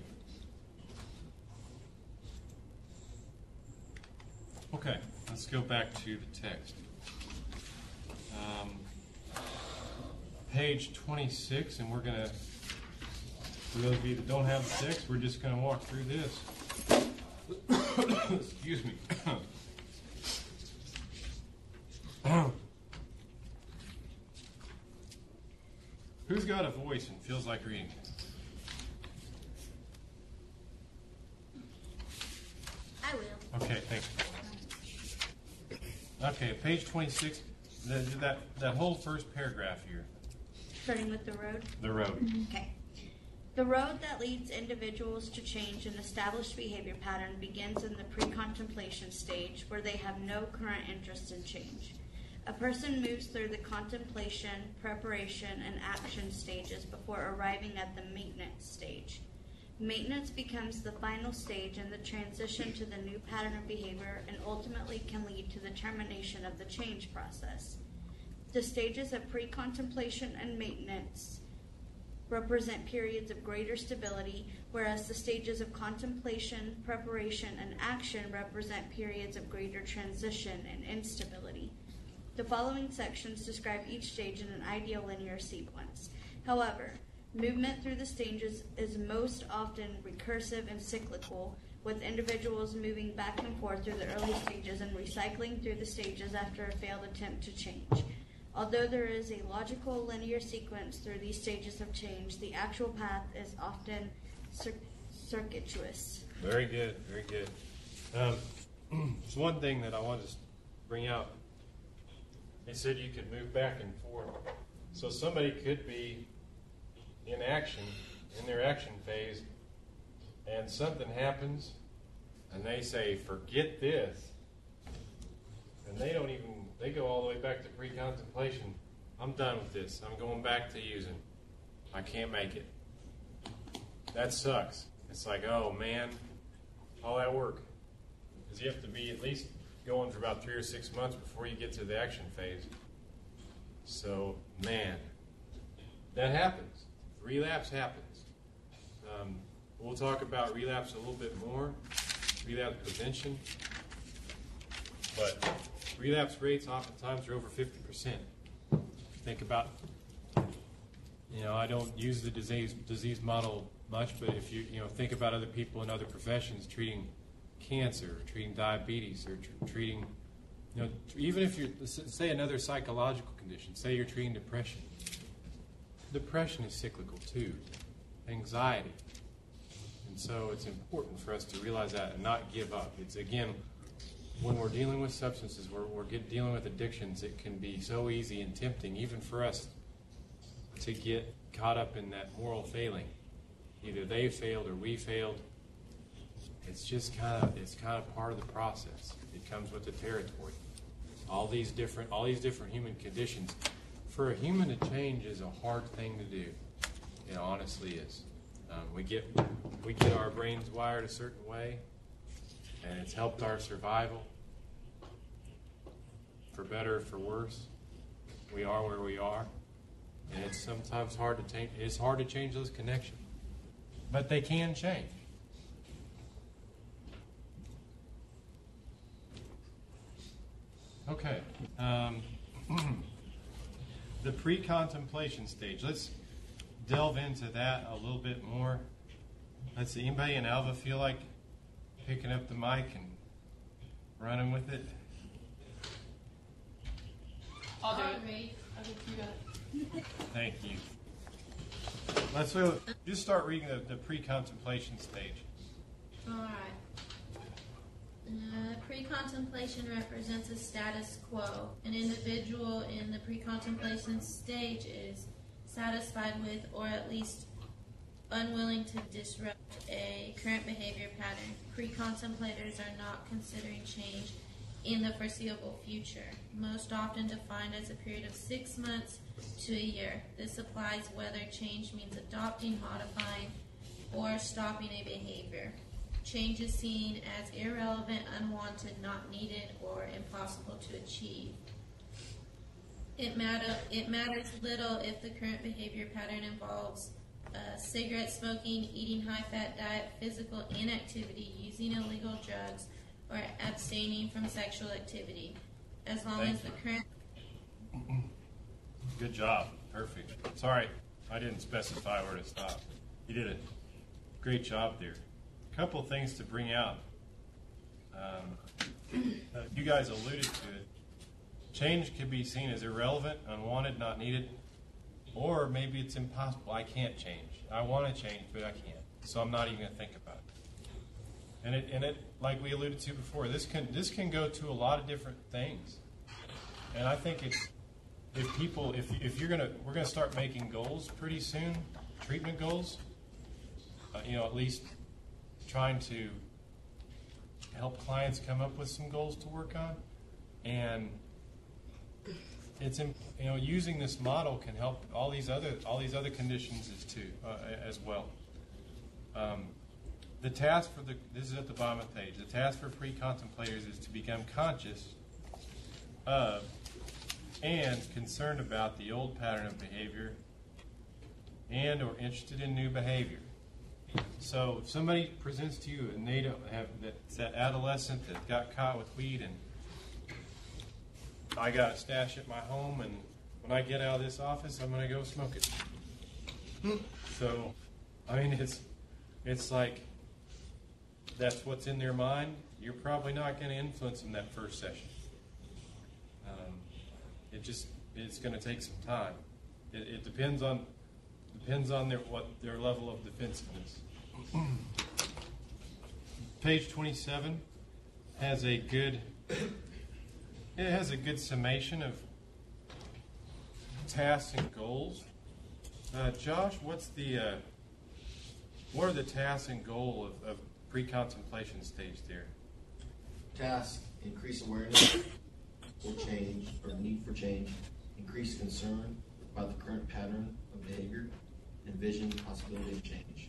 Okay, let's go back to the text. Page 26, and we're going to, for those of you that don't have the text, we're just going to walk through this. Excuse me. Who's got a voice and feels like reading? I will. Okay, thanks. Okay, page 26, that whole first paragraph here. Starting with the road? The road. Okay. The road that leads individuals to change an established behavior pattern begins in the pre-contemplation stage, where they have no current interest in change. A person moves through the contemplation, preparation, and action stages before arriving at the maintenance stage. Maintenance becomes the final stage in the transition to the new pattern of behavior, and ultimately can lead to the termination of the change process. The stages of pre-contemplation and maintenance represent periods of greater stability, whereas the stages of contemplation, preparation, and action represent periods of greater transition and instability. The following sections describe each stage in an ideal linear sequence. However, movement through the stages is most often recursive and cyclical, with individuals moving back and forth through the early stages and recycling through the stages after a failed attempt to change. Although there is a logical linear sequence through these stages of change, the actual path is often circuitous. Very good, very good. It's one thing that I wanted to bring out. They said you could move back and forth. So somebody could be in action, in their action phase, and something happens, and they say, forget this. And they go all the way back to pre-contemplation. I'm done with this. I'm going back to using. I can't make it. That sucks. It's like, oh man, all that work. Because you have to be at least going for about 3 or 6 months before you get to the action phase. So, man, that happens. Relapse happens. We'll talk about relapse a little bit more, relapse prevention. But relapse rates oftentimes are over 50%. Think about, I don't use the disease model much, but if you think about other people in other professions treating cancer, or treating diabetes, or treating, even if you're, say another psychological condition, say you're treating depression. Depression is cyclical too, anxiety. And so it's important for us to realize that and not give up. It's, again, when we're dealing with substances, we're dealing with addictions, it can be so easy and tempting, even for us, to get caught up in that moral failing. Either they failed or we failed. It's just kind of part of the process. It comes with the territory. All these different human conditions. For a human to change is a hard thing to do. It honestly is. We get our brains wired a certain way, and it's helped our survival. For better or for worse, we are where we are, and it's sometimes hard to change. It's hard to change those connections, but they can change. Okay. The pre-contemplation stage. Let's delve into that a little bit more. Let's see. Anybody in Alva feel like picking up the mic and running with it? I'll do it. I think you got it. Thank you. Let's just start reading the pre-contemplation stage. All right. Pre-contemplation represents a status quo. An individual in the pre-contemplation stage is satisfied with, or at least unwilling to disrupt, a current behavior pattern. Pre-contemplators are not considering change in the foreseeable future, most often defined as a period of 6 months to a year. This applies whether change means adopting, modifying, or stopping a behavior. Change is seen as irrelevant, unwanted, not needed, or impossible to achieve. It matters little if the current behavior pattern involves cigarette smoking, eating high-fat diet, physical inactivity, using illegal drugs, or abstaining from sexual activity. As long as the current... Good job. Perfect. Sorry, I didn't specify where to stop. You did a great job there. A couple of things to bring out. You guys alluded to it. Change could be seen as irrelevant, unwanted, not needed, or maybe it's impossible. I can't change. I want to change, but I can't. So I'm not even going to think about it. And it, like we alluded to before, this can go to a lot of different things. And I think it's, we're gonna start making goals pretty soon, treatment goals. At least trying to help clients come up with some goals to work on, and it's using this model can help all these other conditions as well. The task for this is at the bottom of the page. The task for pre-contemplators is to become conscious of and concerned about the old pattern of behavior and or interested in new behavior. So if somebody presents to you and they don't have that adolescent that got caught with weed, and I got a stash at my home, and when I get out of this office, I'm going to go smoke it. So, I mean, it's like that's what's in their mind. You're probably not going to influence them that first session. It's going to take some time. It depends on their level of defensiveness. Page 27 has a good summation of tasks and goals. Josh, what are the tasks and goal of pre-contemplation stage there? Task: increase awareness for change or need for change, increase concern about the current pattern of behavior, envision possibility of change.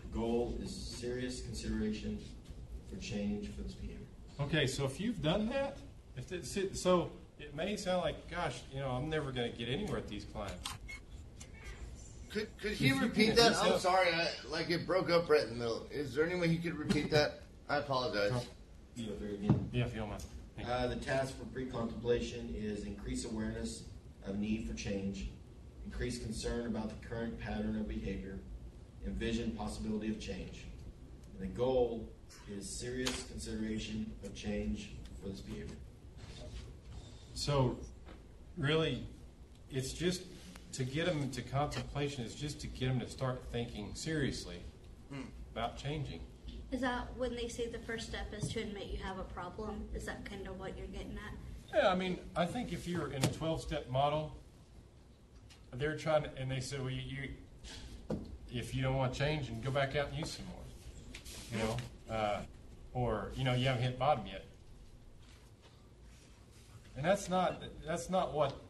The goal is serious consideration for change for this behavior. Okay, so if you've done that, so it may sound like, gosh, I'm never going to get anywhere with these clients. Could he repeat that? I'm sorry, it broke up right in the middle. Is there any way he could repeat that? I apologize. Yeah, if you don't mind. The task for pre-contemplation is increase awareness of need for change, increase concern about the current pattern of behavior, envision possibility of change. And the goal is serious consideration of change for this behavior. So, really, it's just to get them into contemplation is just to get them to start thinking seriously about changing. Is that when they say the first step is to admit you have a problem? Is that kind of what you're getting at? Yeah, I mean, I think if you're in a 12-step model, they're trying to, and they say, well, if you don't want to change, and go back out and use some more, or you haven't hit bottom yet. And that's not what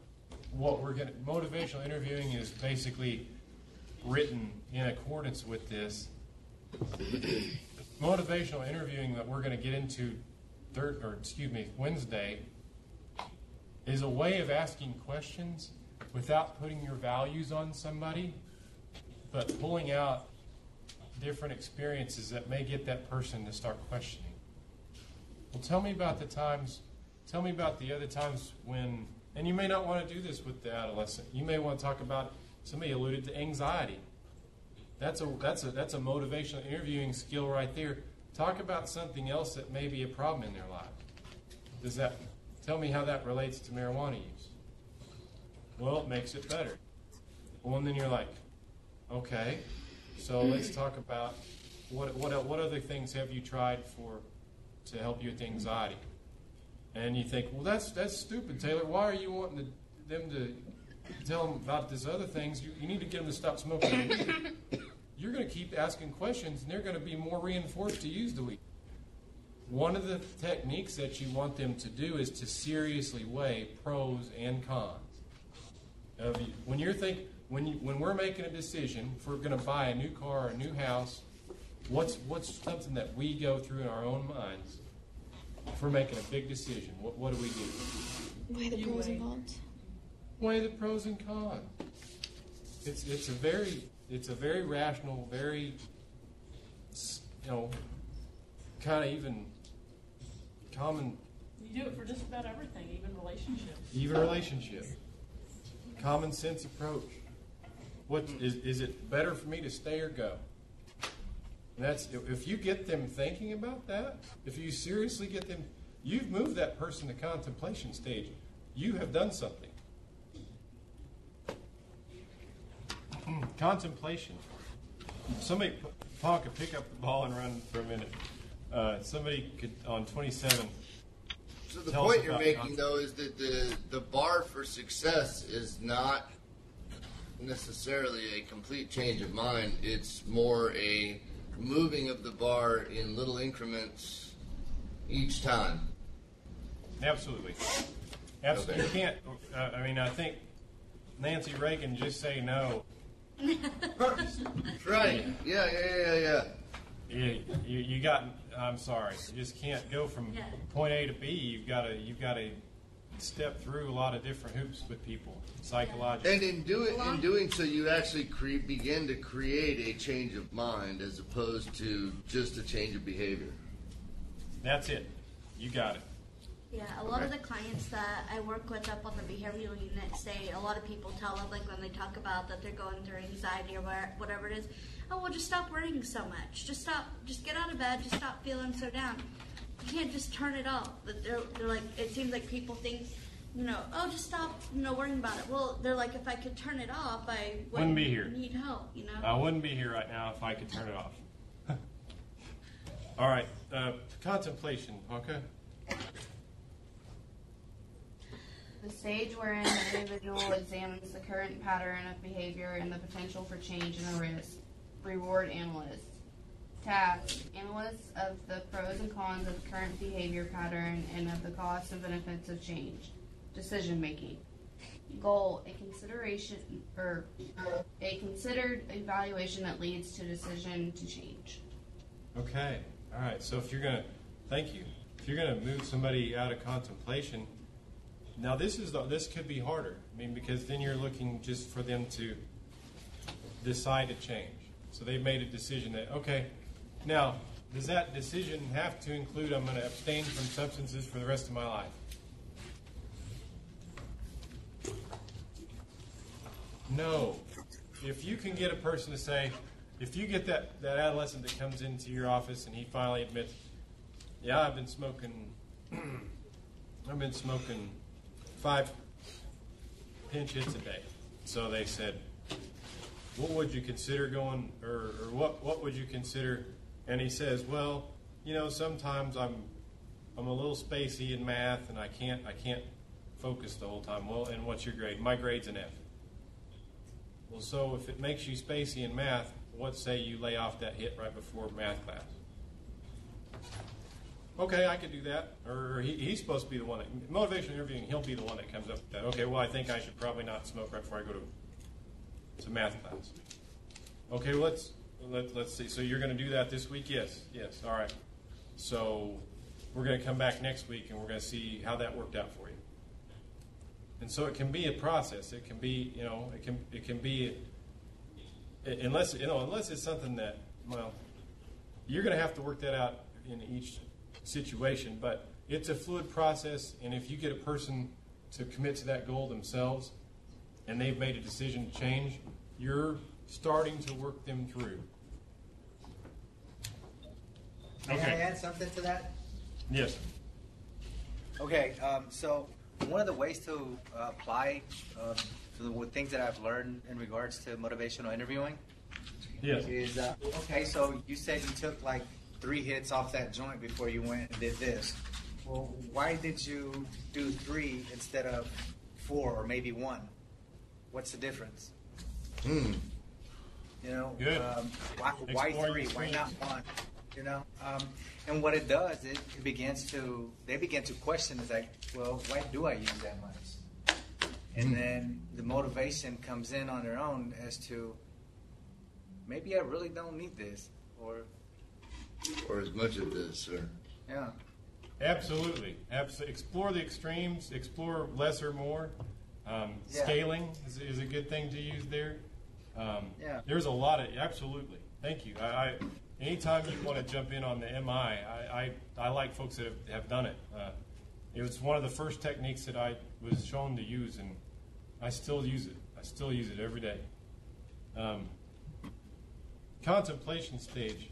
we're going to. Motivational interviewing is basically written in accordance with this. Motivational interviewing that we're going to get into Wednesday is a way of asking questions without putting your values on somebody, but pulling out different experiences that may get that person to start questioning. Well, tell me about the times tell me about the other times when, and you may not want to do this with the adolescent. You may want to talk about, somebody alluded to anxiety. That's a motivational interviewing skill right there. Talk about something else that may be a problem in their life. Tell me how that relates to marijuana use. Well, it makes it better. Well, and then you're like, okay, so let's talk about what other things have you tried to help you with anxiety? And you think, well, that's stupid, Taylor. Why are you wanting them to tell them about these other things? You need to get them to stop smoking weed. You're going to keep asking questions, and they're going to be more reinforced to use the weed. One of the techniques that you want them to do is to seriously weigh pros and cons. When we're making a decision, if we're going to buy a new car or a new house, what's something that we go through in our own minds? If we're making a big decision, what do we do? Weigh the pros and cons. Weigh the pros and cons. It's a very rational, very, kind of even common. You do it for just about everything, even relationships. Even relationship. Common sense approach. What is it better for me to stay or go? And that's, if you get them thinking about that, if you seriously get them, you've moved that person to contemplation stage. You have done something. Contemplation. Somebody, Paul, could pick up the ball and run for a minute. Somebody could, on 27. So the point you're making, though, is that the bar for success is not necessarily a complete change of mind. It's more a moving of the bar in little increments each time. Absolutely. Absolutely. You can't, I think Nancy Reagan just say no. Right. Yeah. You got, I'm sorry, you just can't go from point A to B. You've got to step through a lot of different hoops with people, psychologically. And in doing so, you actually begin to create a change of mind as opposed to just a change of behavior. That's it. You got it. Yeah, a lot of the clients that I work with up on the behavioral unit say, a lot of people tell them, like when they talk about that they're going through anxiety or whatever it is, oh, well, just stop worrying so much. Just stop. Just get out of bed. Just stop feeling so down. You can't just turn it off. But they're like, it seems like people think, oh, just stop, worrying about it. Well, they're like, if I could turn it off, I wouldn't be here. Need help, I wouldn't be here right now if I could turn it off. All right, contemplation, okay? The stage wherein the individual examines the current pattern of behavior and the potential for change and a risk. Reward analyst. Task. Analysts of the pros and cons of the current behavior pattern and of the costs and benefits of change. Decision making. Goal. A considered evaluation that leads to decision to change. Okay. All right. So if you're going to move somebody out of contemplation, now this could be harder. Because then you're looking just for them to decide to change. So they've made a decision that, okay, now, does that decision have to include I'm going to abstain from substances for the rest of my life? No. If you can get a person to say, if you get that adolescent that comes into your office and he finally admits, yeah, I've been smoking 5 pinch hits a day. So they said, what would you consider going, or what would you consider? And he says, well, sometimes I'm a little spacey in math and I can't focus the whole time. Well, and what's your grade? My grade's an F. Well, so if it makes you spacey in math, what say you lay off that hit right before math class? Okay, I could do that. Or he's supposed to be the one that, motivational interviewing, he'll be the one that comes up with that. Okay, well, I think I should probably not smoke right before I go to math class. Okay, well, let's see. So you're going to do that this week? Yes. All right. So we're going to come back next week and we're going to see how that worked out for you. And so it can be a process. It can be, it can be, unless it's something that, well, you're going to have to work that out in each situation. But it's a fluid process, and if you get a person to commit to that goal themselves, and they've made a decision to change, you're starting to work them through. May I add something to that? Yes. Okay, so one of the ways to apply to the things that I've learned in regards to motivational interviewing is, okay, so you said you took like 3 hits off that joint before you went and did this. Well, why did you do 3 instead of 4 or maybe 1? What's the difference? You know, why 3? Why not 1? You know, and what it does, they begin to question. It's like, well, why do I use that much? And then the motivation comes in on their own as to maybe I really don't need this, or as much of this, or yeah. Absolutely. Explore the extremes. Explore less or more. Scaling is a good thing to use there. There's a lot of absolutely. Thank you. Anytime you want to jump in on the MI, I like folks that have done it. It was one of the first techniques that I was shown to use, and I still use it. I still use it every day. Contemplation stage.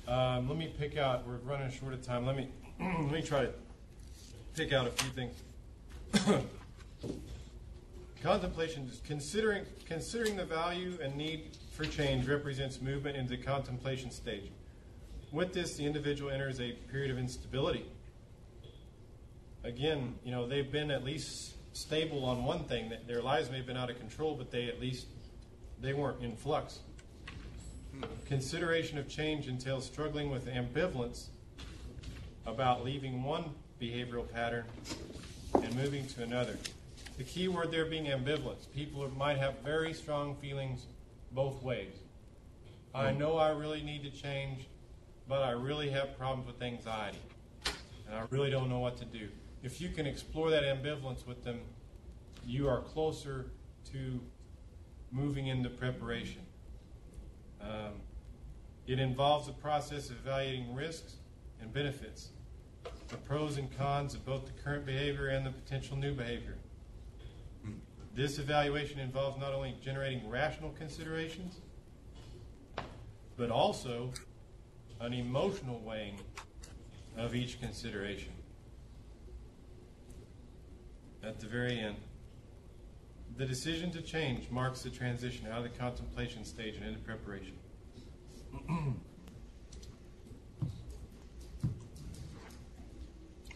Let me pick out. We're running short of time. Let me try to pick out a few things. Contemplation is considering the value and need for change represents movement into the contemplation stage. With this, the individual enters a period of instability. Again, they've been at least stable on one thing. That their lives may have been out of control, but they weren't in flux. Consideration of change entails struggling with ambivalence about leaving one behavioral pattern and moving to another. The key word there being ambivalence. People might have very strong feelings both ways. I know I really need to change, but I really have problems with anxiety, and I really don't know what to do. If you can explore that ambivalence with them, you are closer to moving into preparation. It involves the process of evaluating risks and benefits, the pros and cons of both the current behavior and the potential new behavior. This evaluation involves not only generating rational considerations, but also an emotional weighing of each consideration. At the very end, the decision to change marks the transition out of the contemplation stage and into preparation.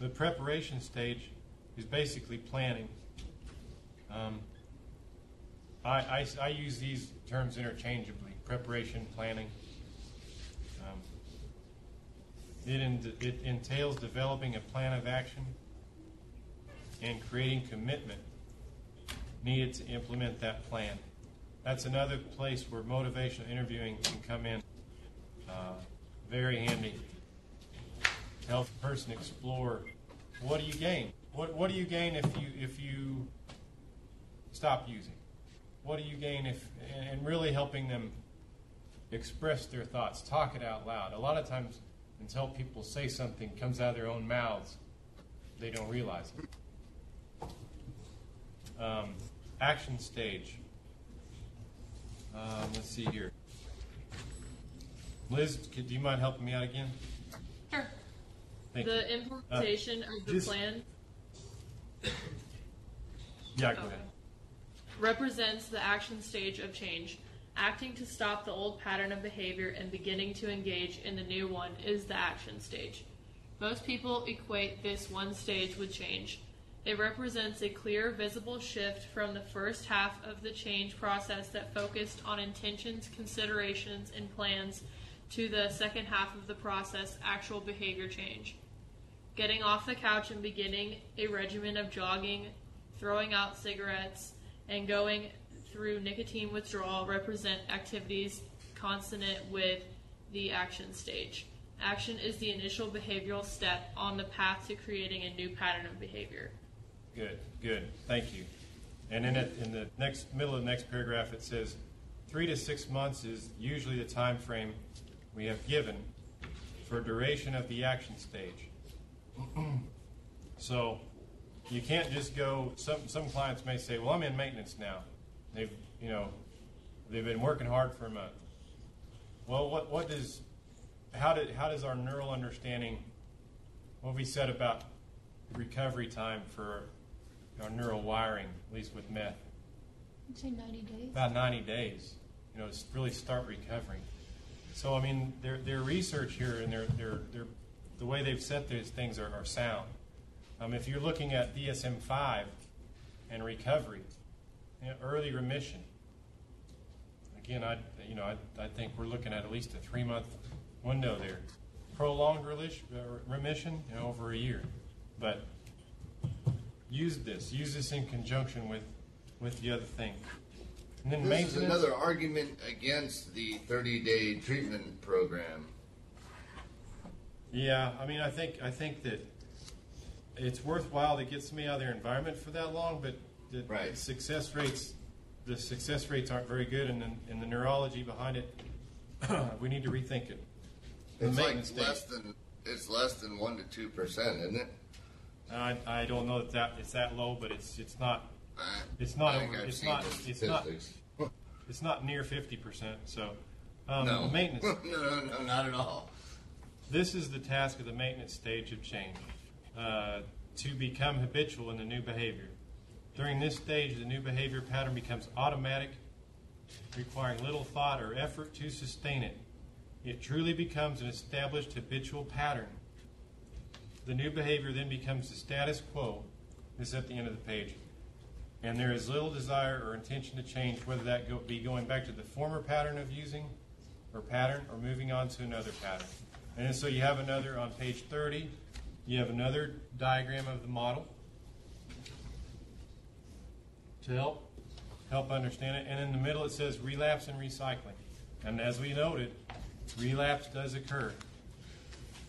The preparation stage is basically planning. I use these terms interchangeably: preparation, planning. It entails developing a plan of action and creating commitment needed to implement that plan. That's another place where motivational interviewing can come in very handy. Help the person explore, what do you gain? What do you gain if you stop using? What do you gain and really helping them express their thoughts, talk it out loud. A lot of times, until people say something comes out of their own mouths, they don't realize it. Action stage. Let's see here. Liz, do you mind helping me out again? Sure. Thank the you. implementation of the plan Yeah, go ahead. represents the action stage of change. Acting to stop the old pattern of behavior and beginning to engage in the new one is the action stage. Most people equate this one stage with change. It represents a clear, visible shift from the first half of the change process that focused on intentions, considerations, and plans to the second half of the process, actual behavior change. Getting off the couch and beginning a regimen of jogging, throwing out cigarettes, and going through nicotine withdrawal represent activities consonant with the action stage. Action is the initial behavioral step on the path to creating a new pattern of behavior. Good. Thank you. And in the middle of the next paragraph, it says 3 to 6 months is usually the time frame we have given for duration of the action stage. So you can't just go. Some clients may say, "Well, I'm in maintenance now. They've been working hard for a month." Well, how does our neural understanding, what we said about recovery time for our neural wiring, at least with meth? I'd say 90 days. About 90 days, to really start recovering. So I mean, their research here and the way they've set these things are sound. If you're looking at DSM-5 and recovery, early remission. Again, I think we're looking at least a 3-month window there. Prolonged remission, over a year. But use this in conjunction with the other thing. And then this is another argument against the 30-day treatment program. Yeah, I mean, I think that it's worthwhile to get somebody out of their environment for that long, but the success rates aren't very good, and the neurology behind it, we need to rethink it. It's less than 1% to 2%, isn't it? I don't know that it's that low, but it's not near 50%. So no. Maintenance. no, not at all. This is the task of the maintenance stage of change, to become habitual in the new behavior. During this stage, the new behavior pattern becomes automatic, requiring little thought or effort to sustain it. It truly becomes an established habitual pattern. The new behavior then becomes the status quo. This is at the end of the page. And there is little desire or intention to change, whether that be going back to the former pattern of using or moving on to another pattern. And so you have another, on page 30, you have another diagram of the model to help understand it. And in the middle it says relapse and recycling. And as we noted, relapse does occur.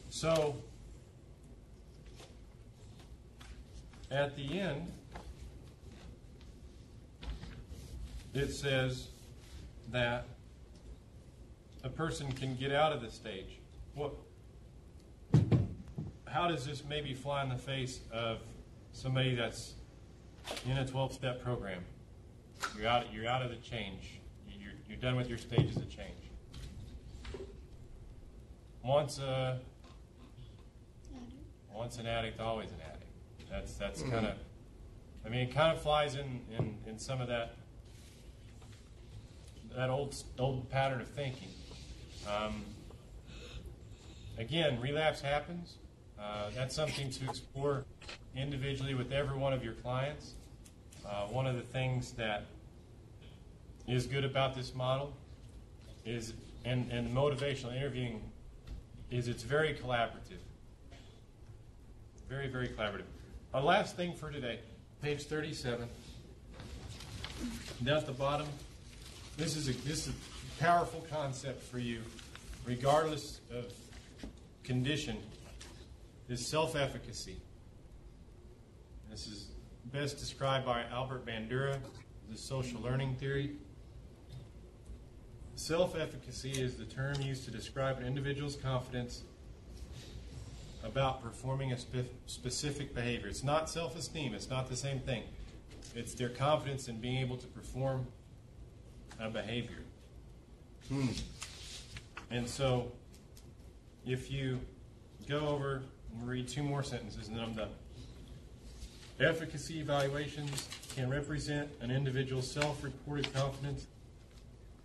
So at the end, it says that a person can get out of the stage. How does this maybe fly in the face of somebody that's in a 12-step program? You're out of the change. You're done with your stages of change. Once an addict, always an addict. That's kind of, I mean, it kind of flies in some of that old pattern of thinking. Again, relapse happens. That's something to explore individually with every one of your clients. One of the things that is good about this model is, and motivational interviewing, is it's very collaborative. Very, very collaborative. Our last thing for today, page 37. Down at the bottom, this is a powerful concept for you, regardless of condition, is self-efficacy. This is best described by Albert Bandura, the social learning theory. Self-efficacy is the term used to describe an individual's confidence about performing a specific behavior. It's not self-esteem. It's not the same thing. It's their confidence in being able to perform a behavior. And so, if you go over and read 2 more sentences, and then I'm done. Efficacy evaluations can represent an individual's self-reported confidence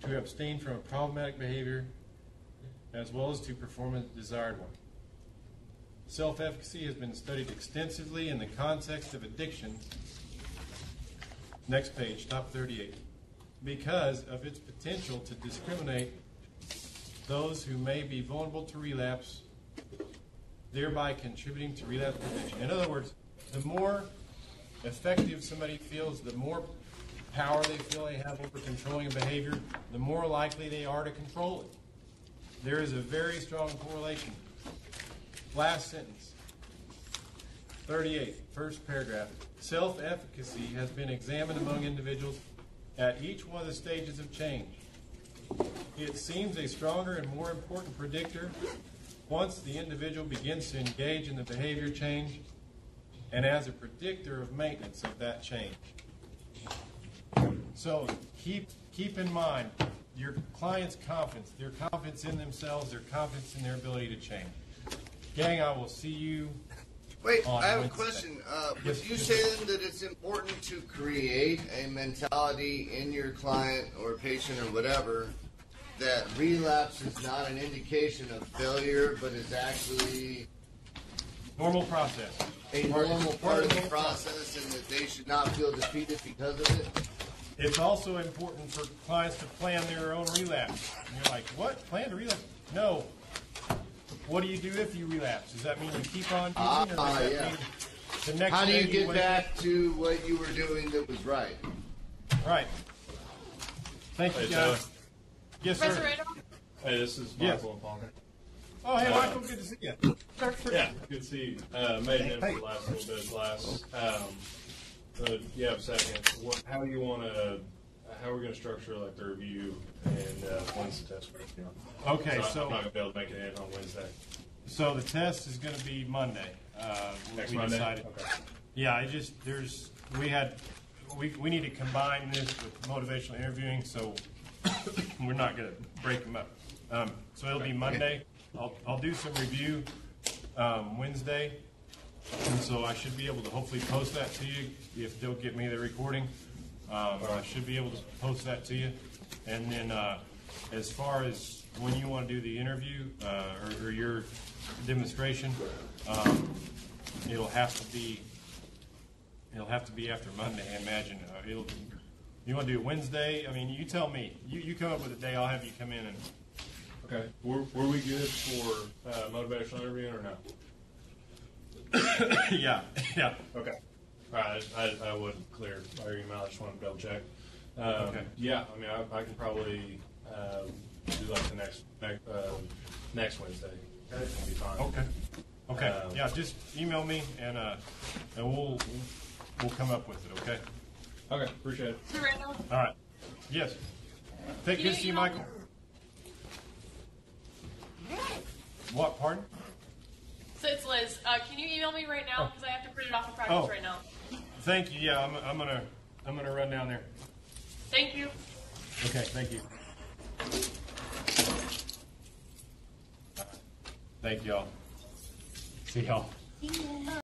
to abstain from a problematic behavior as well as to perform a desired one. Self-efficacy has been studied extensively in the context of addiction. Next page, top 38. Because of its potential to discriminate those who may be vulnerable to relapse, thereby contributing to relapse prevention. In other words, the more effective somebody feels, the more power they feel they have over controlling a behavior, the more likely they are to control it. There is a very strong correlation. Last sentence, 38, first paragraph. Self-efficacy has been examined among individuals at each one of the stages of change. It seems a stronger and more important predictor once the individual begins to engage in the behavior change and as a predictor of maintenance of that change. So keep in mind your client's confidence, their confidence in themselves, their confidence in their ability to change. Gang, I will see you. Wait, on I have Wednesday. a question. Yes, Would you yes, say sir. then that it's important to create a mentality in your client or patient or whatever that relapse is not an indication of failure, but is actually normal process, a normal part of the process, and that they should not feel defeated because of it? It's also important for clients to plan their own relapse. And you're like, what? Plan to relapse? No. What do you do if you relapse? Does that mean you keep on using, or does that Yeah. mean the next How do you day get wake back to what you were doing that was right? up? Right. Thank you, Hey, guys. Tyler. Yes, Professor sir. Randolph? Hey, this is Yes. Michael and Palmer. Oh, hey, Michael, good to see you. Yeah, good to see you. Made it in for the last little bit of class. You have a second. How do you want to? How are we going to structure like the review and when's the test? Okay, so I'm not going to be able to make it in on Wednesday. So the test is going to be Monday. Next we Monday? decided. Okay. Yeah, we need to combine this with motivational interviewing, so we're not going to break them up. So it'll be Monday. I'll do some review Wednesday, and so I should be able to hopefully post that to you if they'll get me the recording. I should be able to post that to you, and then as far as when you want to do the interview or your demonstration, it'll have to be after Monday, I imagine. You want to do Wednesday? I mean, you tell me. You come up with a day. I'll have you come in and. Okay. Were we good for motivational interviewing or no? Yeah. Okay. All right. I wasn't clear by your email. I just wanted to double check. Okay. Yeah. I mean, I can probably do like the next Wednesday. That can be fine. Okay. Yeah. Just email me and we'll come up with it. Okay. Okay. Appreciate it. Mr. Randolph? All right. Yes. Good to see you, Michael. What? Pardon? So it's Liz. Can you email me right now? Because I have to print it off of practice Oh. right now. Thank you. Yeah, I'm gonna run down there. Thank you. Okay. Thank you. Thank y'all. See y'all.